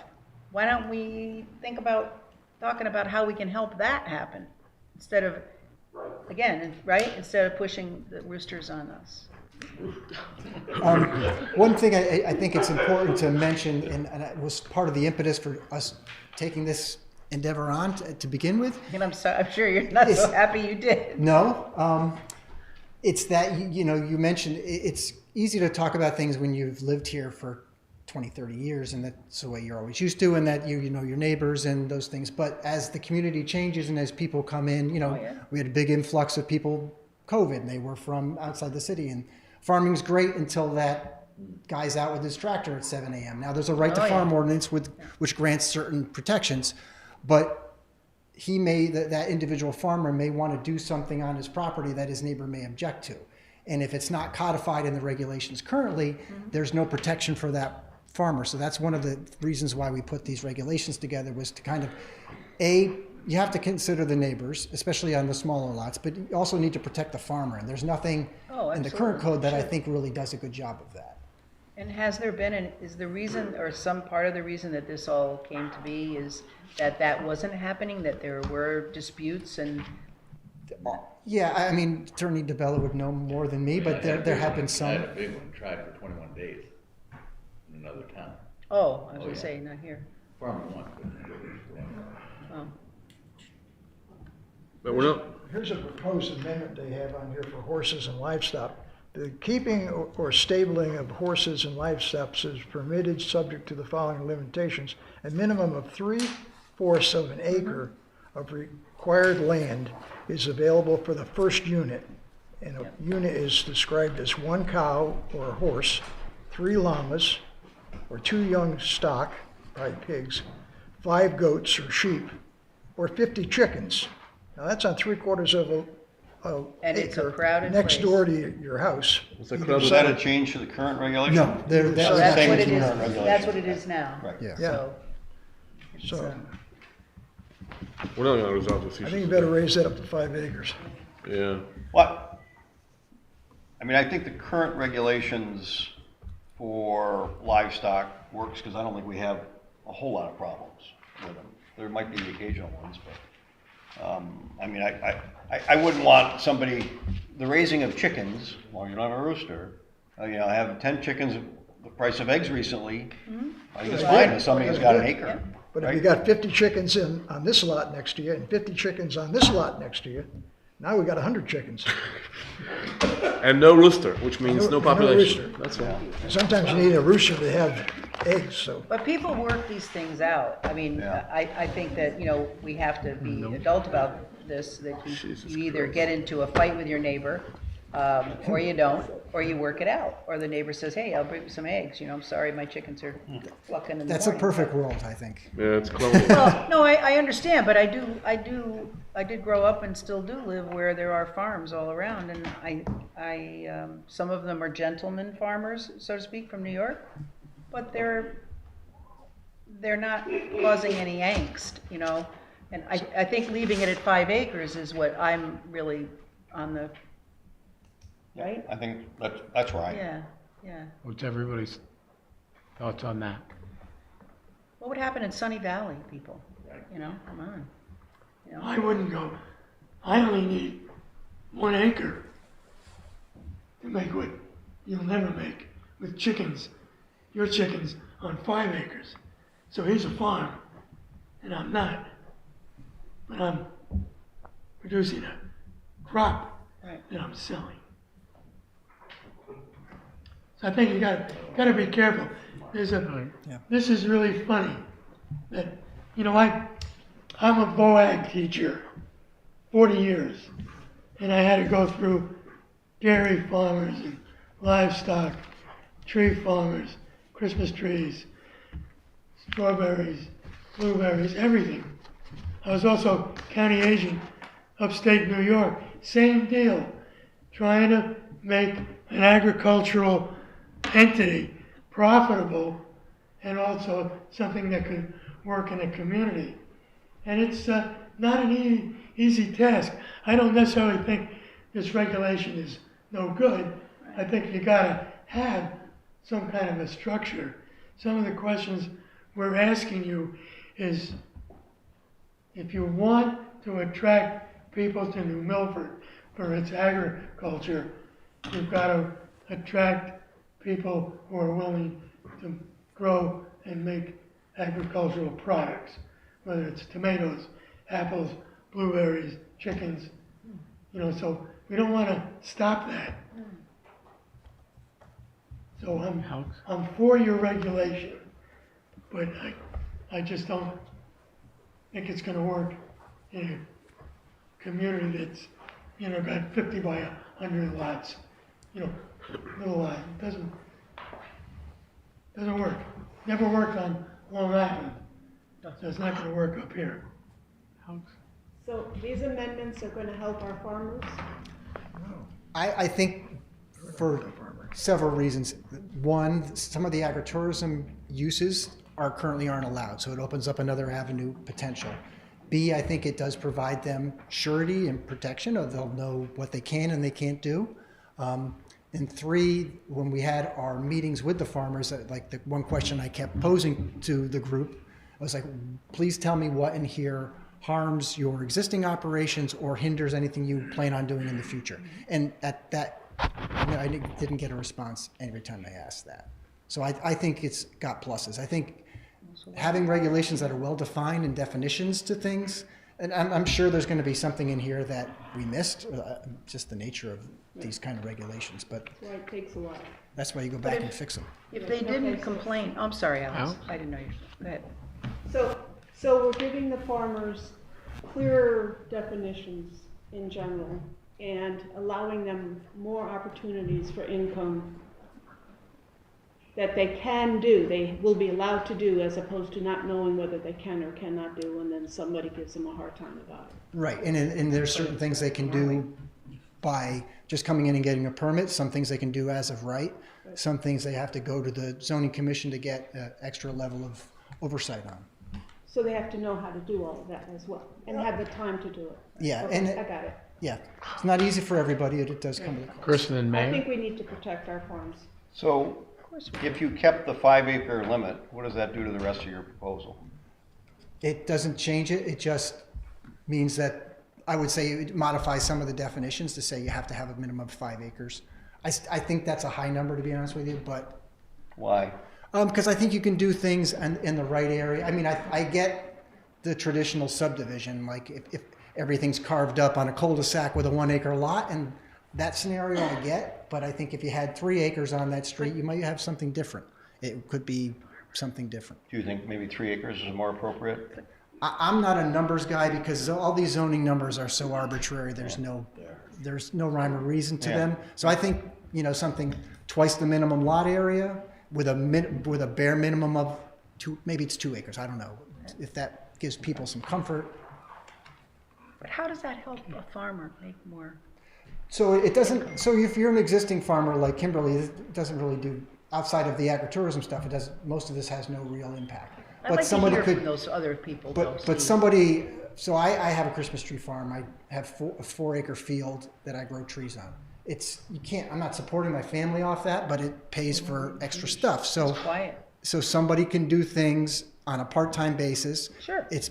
why don't we think about talking about how we can help that happen instead of, again, right, instead of pushing the roosters on us. One thing I think it's important to mention, and it was part of the impetus for us taking this endeavor on to begin with. And I'm sure you're not so happy you did. No, it's that, you mentioned it's easy to talk about things when you've lived here for 20, 30 years, and that's the way you're always used to, and that you know your neighbors and those things. But as the community changes and as people come in, we had a big influx of people, COVID, and they were from outside the city. And farming's great until that guy's out with his tractor at 7 a.m. Now there's a right to farm ordinance which grants certain protections, but that individual farmer may want to do something on his property that his neighbor may object to. And if it's not codified in the regulations currently, there's no protection for that farmer. So that's one of the reasons why we put these regulations together, was to kind of, you have to consider the neighbors, especially on the smaller lots, but you also need to protect the farmer. And there's nothing in the current code that I think really does a good job of that. And has there been, is the reason, or some part of the reason that this all came to be is that that wasn't happening, that there were disputes and? Yeah, I mean, Attorney DeBella would know more than me, but there have been some. I had a big one tried for 21 days in another town. Oh, I was Oh, gonna yeah. say, not here. Farmer one. Oh. But we're not, Here's a proposed amendment they have on here for horses and livestock. The keeping or stabling of horses and livestock is permitted subject to the following limitations. A minimum of 3/4 of an acre of required land is available for the first unit. And a unit is described as 1 cow or a horse, 3 llamas, or 2 young stock, probably pigs, 5 goats or sheep, or 50 chickens. Now that's on 3/4 of a And it's a acre crowded next place. door to your house. Is that a change to the current regulation? No, So that's Same what as it the is, current regulation. that's what it is now. Right. Yeah. So, So we're not gonna resolve this issue. I think you better raise that up to 5 acres. Yeah. What? I mean, I think the current regulations for livestock works because I don't think we have a whole lot of problems with them. There might be the occasional ones, but, I mean, I wouldn't want somebody, the raising of chickens, as long as you don't have a rooster, you know, have 10 chickens, the price of eggs recently, I think it's fine if somebody has got an acre. But if you got 50 chickens on this lot next to you and 50 chickens on this lot next to you, now we got 100 chickens. And no rooster, which means no And no population. rooster. That's all. Sometimes you need a rooster to have eggs, so. but people work these things out. I mean, I think that, you know, we have to be adult about this, that you either get into a fight with your neighbor, or you don't, or you work it out. Or the neighbor says, hey, I'll bring you some eggs, you know, I'm sorry, my chickens are clucking in the That's a morning. perfect world, I think. Yeah, it's colonial. Well, no, I understand, but I did grow up and still do live where there are farms all around, and some of them are gentlemen farmers, so to speak, from New York, but they're not causing any angst, you know? And I think leaving it at 5 acres is what I'm really on the, right? I think that's right. Yeah. What's everybody's thoughts on that? What would happen in Sunny Valley, people? You know, come on. You know? I wouldn't go. I only need 1 acre to make what you'll never make with chickens. Your chickens on 5 acres. So here's a farm, and I'm not. But I'm producing a crop that I'm selling. So I think you gotta be careful. This is really funny. That, you know, I'm a BOAG teacher, 40 years, and I had to go through dairy farmers and livestock, tree farmers, Christmas trees, strawberries, blueberries, everything. I was also county agent upstate New York. Same deal, trying to make an agricultural entity profitable and also something that could work in a community. And it's not an easy task. I don't necessarily think this regulation is no good. I think you gotta have some kind of a structure. Some of the questions we're asking you is, if you want to attract people to New Milford for its agriculture, you've got to attract people who are willing to grow and make agricultural products, whether it's tomatoes, apples, blueberries, chickens, you know, so we don't want to stop that. So I'm for your regulation, but I just don't think it's going to work in a community that's, you know, got 50 by 100 lots, you know, little lot. It doesn't work. Never worked on Long Island, so it's not going to work up here. So these amendments are going to help our farmers? I think for several reasons. One, some of the agritourism uses currently aren't allowed, so it opens up another avenue potential. B, I think it does provide them surety and protection, or they'll know what they can and they can't do. And And 3, when we had our meetings with the farmers, like the one question I kept posing to the group, I was like, please tell me what in here harms your existing operations or hinders anything you plan on doing in the future. And at that, I didn't get a response every time I asked that. So I think it's got pluses. I think having regulations that are well-defined and definitions to things, and I'm sure there's going to be something in here that we missed, just the nature of these kind of regulations, but That's why it takes a while. that's why you go back and fix them. If they didn't complain, I'm sorry, Alice, Al? I didn't know you, go ahead. So we're giving the farmers clearer definitions in general and allowing them more opportunities for income that they can do, they will be allowed to do, as opposed to not knowing whether they can or cannot do, and then somebody gives them a hard time about it. Right, and there's certain things they can do by just coming in and getting a permit, some things they can do as of right, some things they have to go to the zoning commission to get an extra level of oversight on. So they have to know how to do all of that as well, and have the time to do it. Yeah, Okay, and I got it. Yeah, it's not easy for everybody, it does come with a cost. Kristen and I Mayor? think we need to protect our farms. So if you kept the 5-acre limit, what does that do to the rest of your proposal? It doesn't change it, it just means that, I would say it modifies some of the definitions to say you have to have a minimum of 5 acres. I think that's a high number, to be honest with you, but. Why? Because I think you can do things in the right area. I mean, I get the traditional subdivision, like if everything's carved up on a cul-de-sac with a 1-acre lot, and that scenario I get, but I think if you had 3 acres on that street, you might have something different. It could be something different. Do you think maybe 3 acres is more appropriate? I'm not a numbers guy because all these zoning numbers are so arbitrary. There's no rhyme or reason to them. So I think, something twice the minimum lot area with a bare minimum of 2, maybe it's 2 acres. I don't know if that gives people some comfort. But how does that help a farmer make more? So it doesn't. So if you're an existing farmer like Kimberly, it doesn't really do outside of the agritourism stuff. It does. Most of this has no real impact. I'd like to hear from those other people. But somebody. So I have a Christmas tree farm. I have a 4-acre field that I grow trees on. You can't. I'm not supporting my family off that, but it pays for extra stuff. So it's quiet. So somebody can do things on a part-time basis. Sure. It's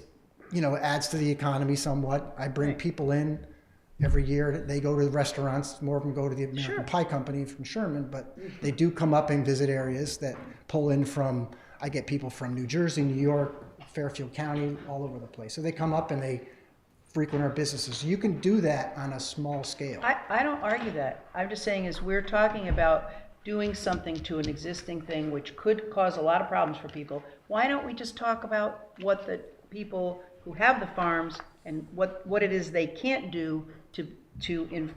adds to the economy somewhat. I bring people in every year. They go to the restaurants. More of them go to the American Pie Company from Sherman, but they do come up and visit areas that pull in from. I get people from New Jersey, New York, Fairfield County, all over the place. So they come up and they frequent our businesses. You can do that on a small scale. I don't argue that. I'm just saying is we're talking about doing something to an existing thing which could cause a lot of problems for people. Why don't we just talk about what the people who have the farms and what it is they can't do to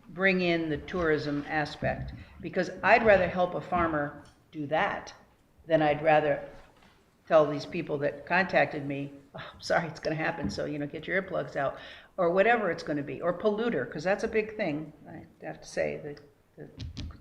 bring in the tourism aspect? Because I'd rather help a farmer do that than I'd rather tell these people that contacted me, oh, I'm sorry, it's going to happen, so get your earplugs out, or whatever it's going to be, or polluter, because that's a big thing. I have to say the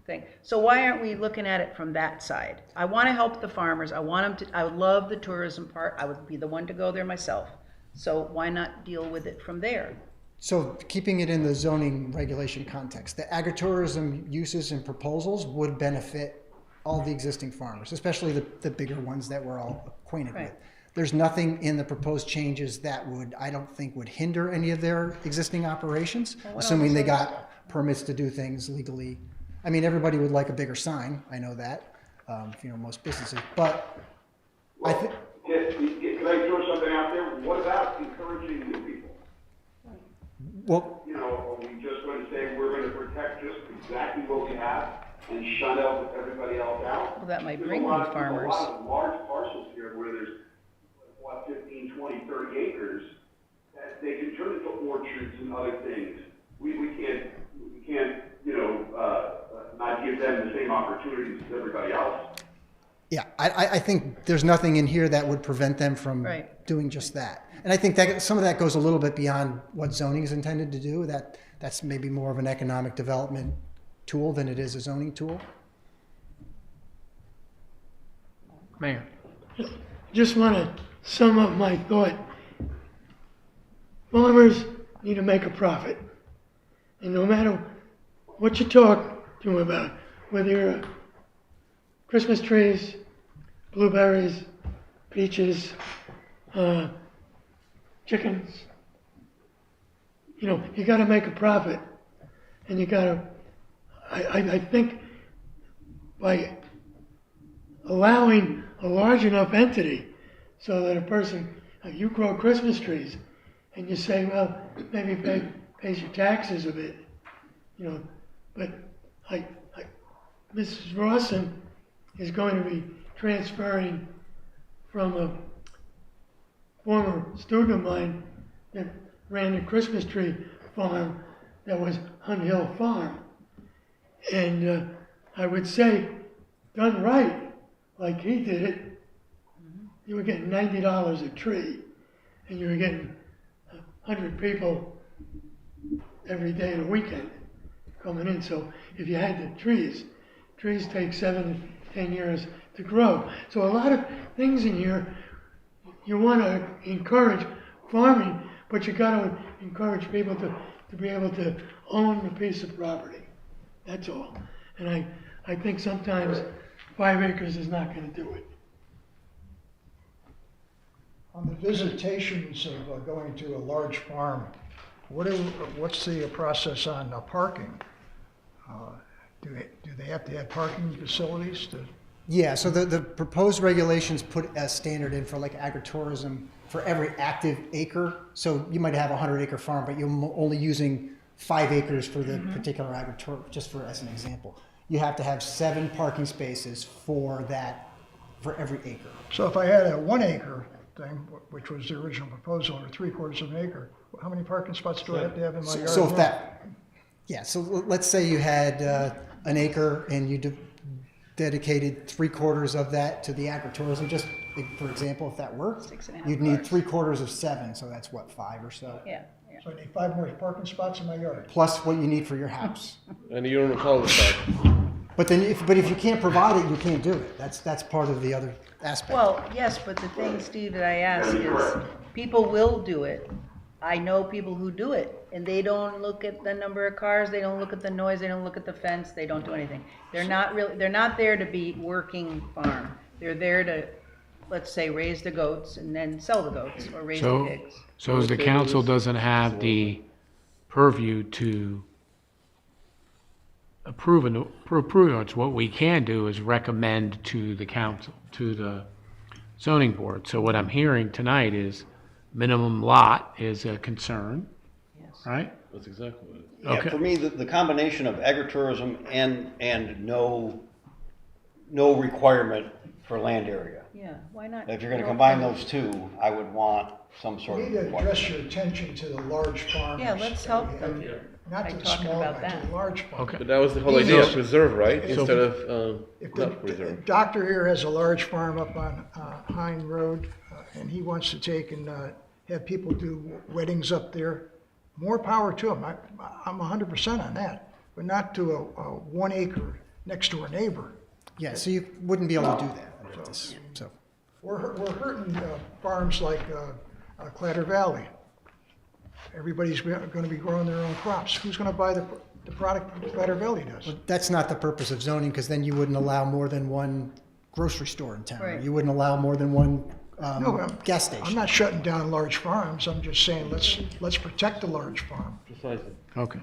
thing. So why aren't we looking at it from that side? I want to help the farmers. I want them to. I would love the tourism part. I would be the one to go there myself. So why not deal with it from there? So keeping it in the zoning regulation context, the agritourism uses and proposals would benefit all the existing farmers, especially the bigger ones that we're all acquainted with. There's nothing in the proposed changes that I don't think would hinder any of their existing operations, assuming they got permits to do things legally. I mean, everybody would like a bigger sign, I know that, most businesses, but I think. Can I throw something out there? What about encouraging new people? Well, are we just going to say we're going to protect just exactly what we have and shut out everybody else out? Well, that might bring new farmers. There's a lot of large parcels here where there's, 15, 20, 30 acres that they can turn into orchards and other things. We can't, not give them the same opportunities as everybody else. Yeah, I think there's nothing in here that would prevent them from doing just that. And I think that some of that goes a little bit beyond what zoning is intended to do. That's maybe more of an economic development tool than it is a zoning tool. Mayor. Just want to sum up my thought. Farmers need to make a profit. And no matter what you talk to them about, with your Christmas trees, blueberries, peaches, chickens. You know, you got to make a profit, and you got to. I think by allowing a large enough entity so that a person, you grow Christmas trees, and you say, well, maybe pays your taxes a bit, you know, but Mrs. Rawson is going to be transferring from a former student of mine that ran a Christmas tree farm that was Hunt Hill Farm. And I would say, done right, like he did it, you were getting $90 a tree, and you were getting 100 people every day of the weekend coming in. So if you had the trees take 7 to 10 years to grow. So a lot of things in here, you want to encourage farming, but you got to encourage people to be able to own a piece of property. That's all. And I think sometimes 5 acres is not going to do it. On the visitations of going to a large farm, what's the process on parking? Do they have to have parking facilities to? Yeah, so the proposed regulations put a standard in for like agritourism for every active acre. So you might have a 100-acre farm, but you're only using 5 acres for the particular agritourism, just for as an example. You have to have 7 parking spaces for that, for every acre. So if I had a 1 acre thing, which was the original proposal, or 3/4 of an acre, how many parking spots do I have to have in my yard? So if that, yeah, so let's say you had an acre and you dedicated 3/4 of that to the agritourism, just for example, if that worked, you'd need 3/4 of 7, so that's what, 5 or so? Yeah. So I need 5 more parking spots in my yard. Plus what you need for your house. And you don't call it. But then, if you can't provide it, you can't do it. That's part of the other aspect. Well, yes, but the thing, Steve, that I ask is, people will do it. I know people who do it, and they don't look at the number of cars, they don't look at the noise, they don't look at the fence, they don't do anything. They're not there to be working farm. They're there to, let's say, raise the goats and then sell the goats or raise the pigs. So as the council doesn't have the purview to approve it, what we can do is recommend to the council, to the zoning board. So what I'm hearing tonight is minimum lot is a concern, right? That's exactly what it is. Yeah, Okay. for me, the combination of agritourism and no requirement for land area. Yeah, why not? If you're gonna combine those two, I would want some You sort of need to requirement. address your attention to the large farmers. Yeah, let's help them Not by to the talking small about guys, to that. the large farmers. Okay. But that was the whole idea, So- preserve, right? If- Instead of If not the preserve. doctor here has a large farm up on Hine Road, and he wants to take and have people do weddings up there, more power to him. I'm 100% on that, but not to a 1 acre next door neighbor. Yeah, so you wouldn't be able to do that under this, so. We're hurting farms like Clatter Valley. Everybody's going to be growing their own crops. Who's going to buy the product that Clatter Valley does? But that's not the purpose of zoning, because then you wouldn't allow more than one grocery store in town. Right. You wouldn't allow more than one No, gas station. I'm not shutting down large farms. I'm just saying let's protect the large farm. Precisely. Okay.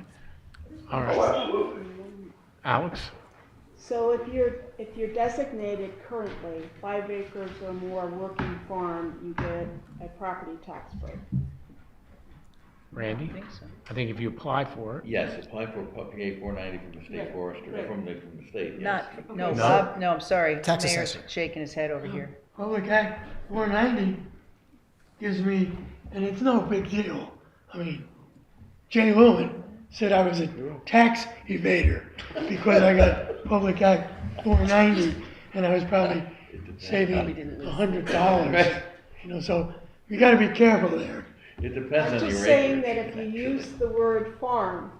All right. Alex? So if you're designated currently 5 acres or more working farm, you get a property tax break. Randy? I think so. I think if you apply for it. Yes, apply for PA 490 from the state Right, forester, right. from the state, yes. Not, no, Okay. Bob, no, I'm sorry. Tax Mayor's assessor. shaking his head over here. Public Act 490 gives me, and it's no big deal. I mean, Jay Lewin said I was a tax evader because I got Public Act 490 and I was probably saving $100. You know, so you got to be careful there. It depends I'm on your just saying acreage. that if you use the word farm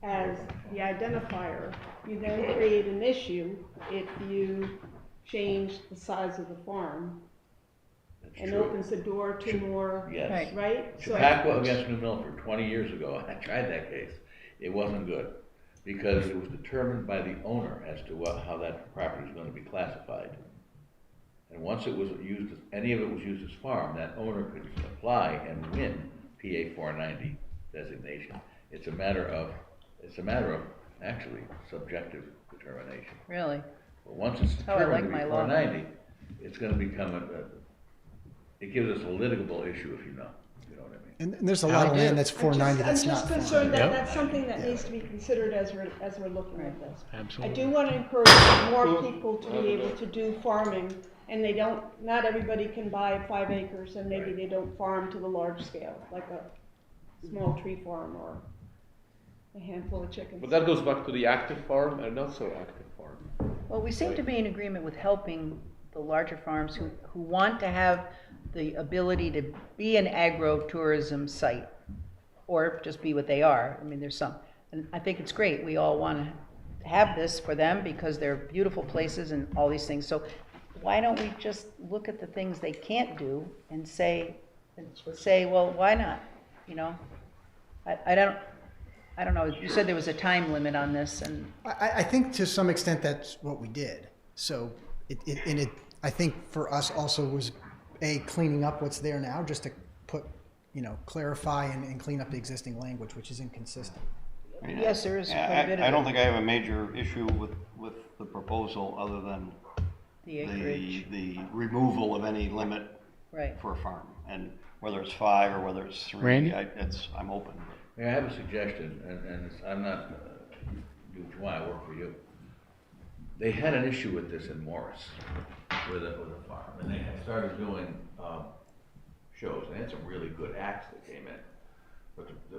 as the identifier, you then create an issue if you change the size of the farm. And true. opens the door to more, Yes. right? So- Chappaqua against New Milford, 20 years ago, I tried that case. It wasn't good. because it was determined by the owner as to how that property was going to be classified. And once it was used, any of it was used as farm, that owner could apply and win PA 490 designation. It's a matter of actually subjective determination. Really? But once it's That's how I like determined to my be law. 490, it's going to become it gives us a litigable issue, if you know what I mean. And there's a lot of land that's 490 that's I'm not just farm. concerned that Yep. that's something that needs to be considered as we're looking at this. Absolutely. I do want to encourage more people to be able to do farming, and not everybody can buy 5 acres, and maybe they don't farm to the large scale, like a small tree farm or a handful of chickens. But that goes back to the active farm and not so active farm. Well, we seem to be in agreement with helping the larger farms who want to have the ability to be an agro-tourism site, or just be what they are. I mean, there's some, and I think it's great. We all want to have this for them because they're beautiful places and all these things. So why don't we just look at the things they can't do and say, well, why not? You know, I don't know. You said there was a time limit on this, and I think to some extent that's what we did. So I think for us also was cleaning up what's there now, just to put, clarify and clean up the existing language, which is inconsistent. yes, there is quite a bit of I don't it. think I have a major issue with the proposal other than The acreage. the removal of any limit Right. for a farm. And whether it's 5 or whether it's 3, Randy? I'm open. May I have a suggestion, and I'm not, do what you want, I work for you. They had an issue with this in Morris, with a farm, and they had started doing shows. They had some really good acts that came in,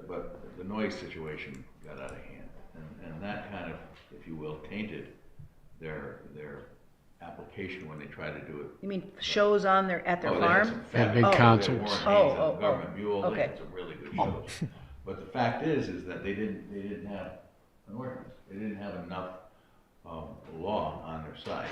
but the noise situation got out of hand, and that kind of, if you will, tainted their application when they tried to do it. You mean shows at their They had farm? some Had big fabulous- concerts. They had Warren Haynes and Government Mule, they okay. had some really good shows. But the fact is that they didn't have an ordinance. They didn't have enough law on their side.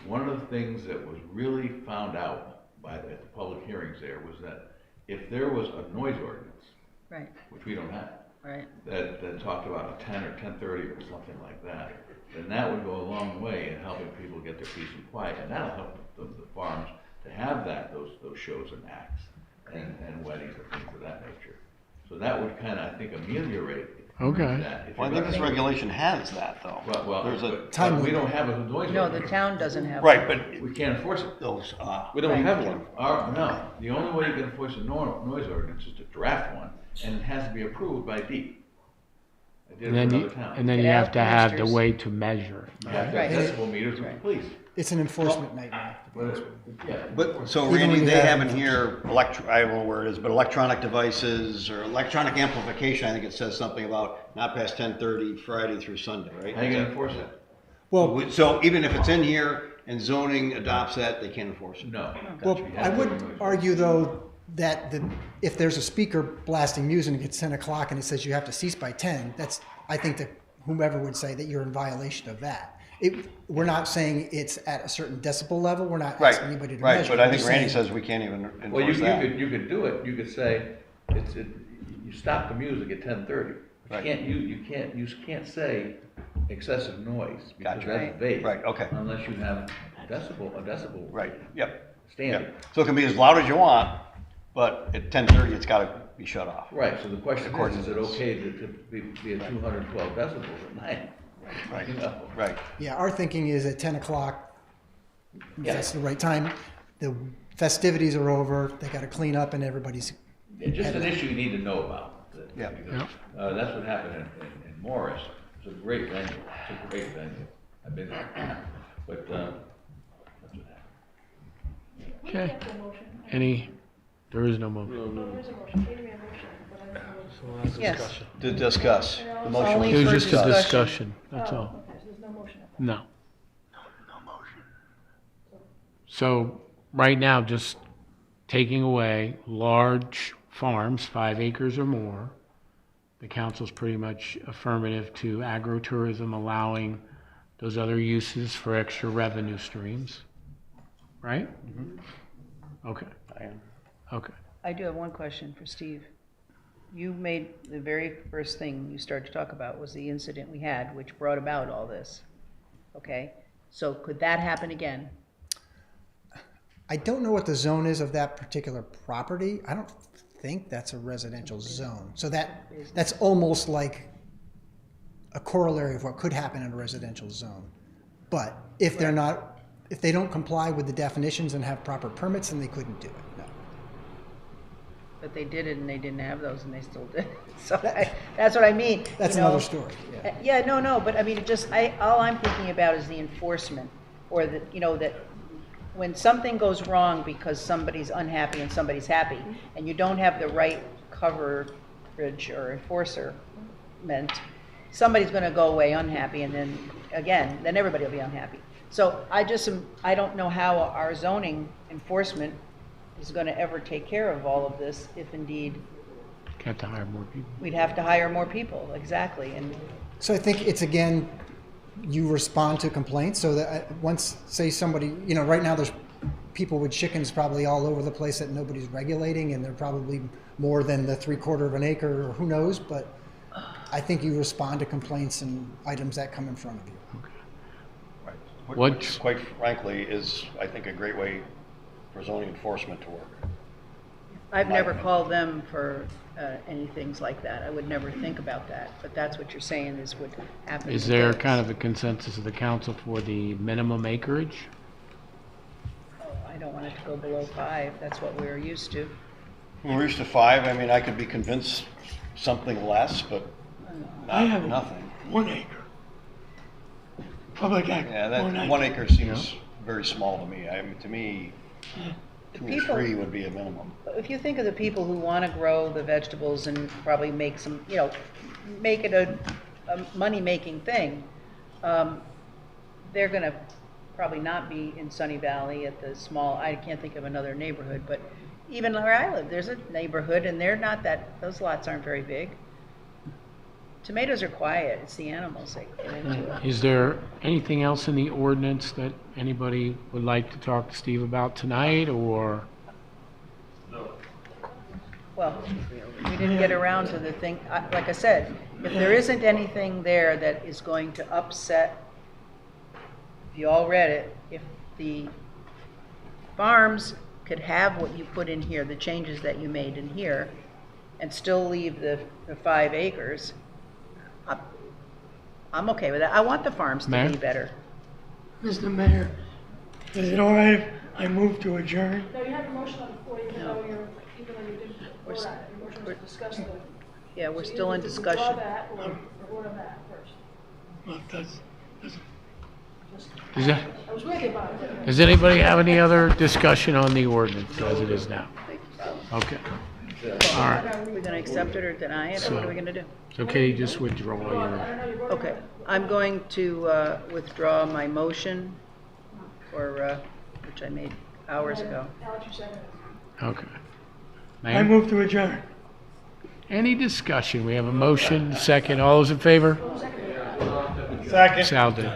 One of the things that was really found out at the public hearings there was that if there was a noise ordinance, Right. which we don't have, Right. that talked about a 10 or 10:30 or something like that, then that would go a long way in helping people get their peace and quiet, and that'll help the farms to have those shows and acts and weddings and things of that nature. So that would kind of, I think, ameliorate Okay. that. If Well, I you're think this gonna- regulation has that, though. Well, There's a but we don't have a noise No, ordinance. the town doesn't have. Right, but We can't enforce it. those, We don't Right. have one. No, the only way you can enforce a noise ordinance is to draft one, and it has to be approved by DEP. I did And it then for you, another town. and then you Get have out to have the posters. way to measure. You have to Right. have decibel meters with the police. It's an enforcement nightmare. But, so Even when Randy, you they have- have in here, I don't know where it is, but electronic devices or electronic amplification, I think it says something about not past 10:30 Friday through Sunday, right? How are you gonna enforce it? Well, So even if it's in here and zoning adopts that, they can't enforce it? No. well, I would argue though that if there's a speaker blasting music and it's 10 o'clock and it says you have to cease by 10, I think that whomever would say that you're in violation of that. We're not saying it's at a certain decibel level. We're not Right, asking anybody to right, measure. but I We're think Randy saying- says we can't even Well, enforce that. you could do it. You could say, you stop the music at 10:30. Right. You can't say excessive noise, because Gotcha. that's vague. Right, okay. Unless you have a decibel Right, yep. standard. Yep. So it can be as loud as you want, but at 10:30, it's gotta be shut off. Right, so the question According is to it this. okay to be at 212 decibels at night? Right, You know? right. Yeah, our thinking is at 10 o'clock, Yeah. that's the right time. The festivities are over, they got to clean up and everybody's. Yeah, just an issue you need to know about. Yeah. That's what happened in Morris. It's a great venue. It's a great venue. I've been there. But, that's what happened. Okay. There is no motion. So that's Yes. discussion. To discuss. The motion Only It was for just a discussion. discussion, that's all. No. So, right now, just taking away large farms, 5 acres or more, the council's pretty much affirmative to agritourism, allowing those other uses for extra revenue streams, right? Okay. I am. Okay. I do have one question for Steve. you made the very first thing you started to talk about was the incident we had, which brought about all this. Okay? So could that happen again? I don't know what the zone is of that particular property. I don't think that's a residential zone. So that's almost like a corollary of what could happen in a residential zone. But if they're not, if they don't comply with the definitions and have proper permits, then they couldn't do it, no. But they did it and they didn't have those and they still did. So that's what I mean. That's you know. another story, yeah. Yeah, no, but I mean, all I'm thinking about is the enforcement, or that, you know, that when something goes wrong because somebody's unhappy and somebody's happy, and you don't have the right coverage or enforcement, somebody's gonna go away unhappy, and then, again, then everybody will be unhappy. So I don't know how our zoning enforcement is gonna ever take care of all of this, if indeed Have to hire more people. we'd have to hire more people, exactly, and So I think it's, again, you respond to complaints, so that once, say somebody, you know, right now there's people with chickens probably all over the place that nobody's regulating, and they're probably more than the 3/4 of an acre, or who knows, but I think you respond to complaints and items that come in front of you. Which, quite frankly, is, I think, a great way for zoning enforcement to work. I've never called them for any things like that. I would never think about that, but that's what you're saying is would happen. Is there kind of a consensus of the council for the minimum acreage? I don't want it to go below 5. That's what we're used to. When we're used to 5, I mean, I could be convinced something less, but I have nothing. 1 acre. Public act. Yeah, that 1 acre seems very small to me. I mean, to me, 2 or 3 would be a minimum. If you think of the people who want to grow the vegetables and probably make some, you know, make it a money-making thing, they're going to probably not be in Sunny Valley at the small, I can't think of another neighborhood, but even where I live, there's a neighborhood and they're not that, those lots aren't very big. Tomatoes are quiet, it's the animals that get into it. Is there anything else in the ordinance that anybody would like to talk to Steve about tonight, or? Well, we didn't get around to the thing, like I said, if there isn't anything there that is going to upset, if you all read it, if the farms could have what you put in here, the changes that you made in here, and still leave the 5 acres, I'm okay with that. I want the farms to be better. Mr. Mayor, is it all right if I move to adjourn? No, you have a motion on the floor, even though you didn't vote on it. Your motion was to discuss the. Yeah, we're So still in either discussion. withdraw that or vote on that first. Well, that's Is that, I was with you about it. does anybody have any other discussion on the ordinance as it is now? Okay. All right. Are we going to accept it or deny it, or what are we going to do? It's okay, you just withdraw your, Okay, I'm going to withdraw my motion for, which I made hours ago. Alex, you second it. okay. I Ma'am? move to adjourn. Any discussion? We have a motion, second. All those in favor? Second. Sal did.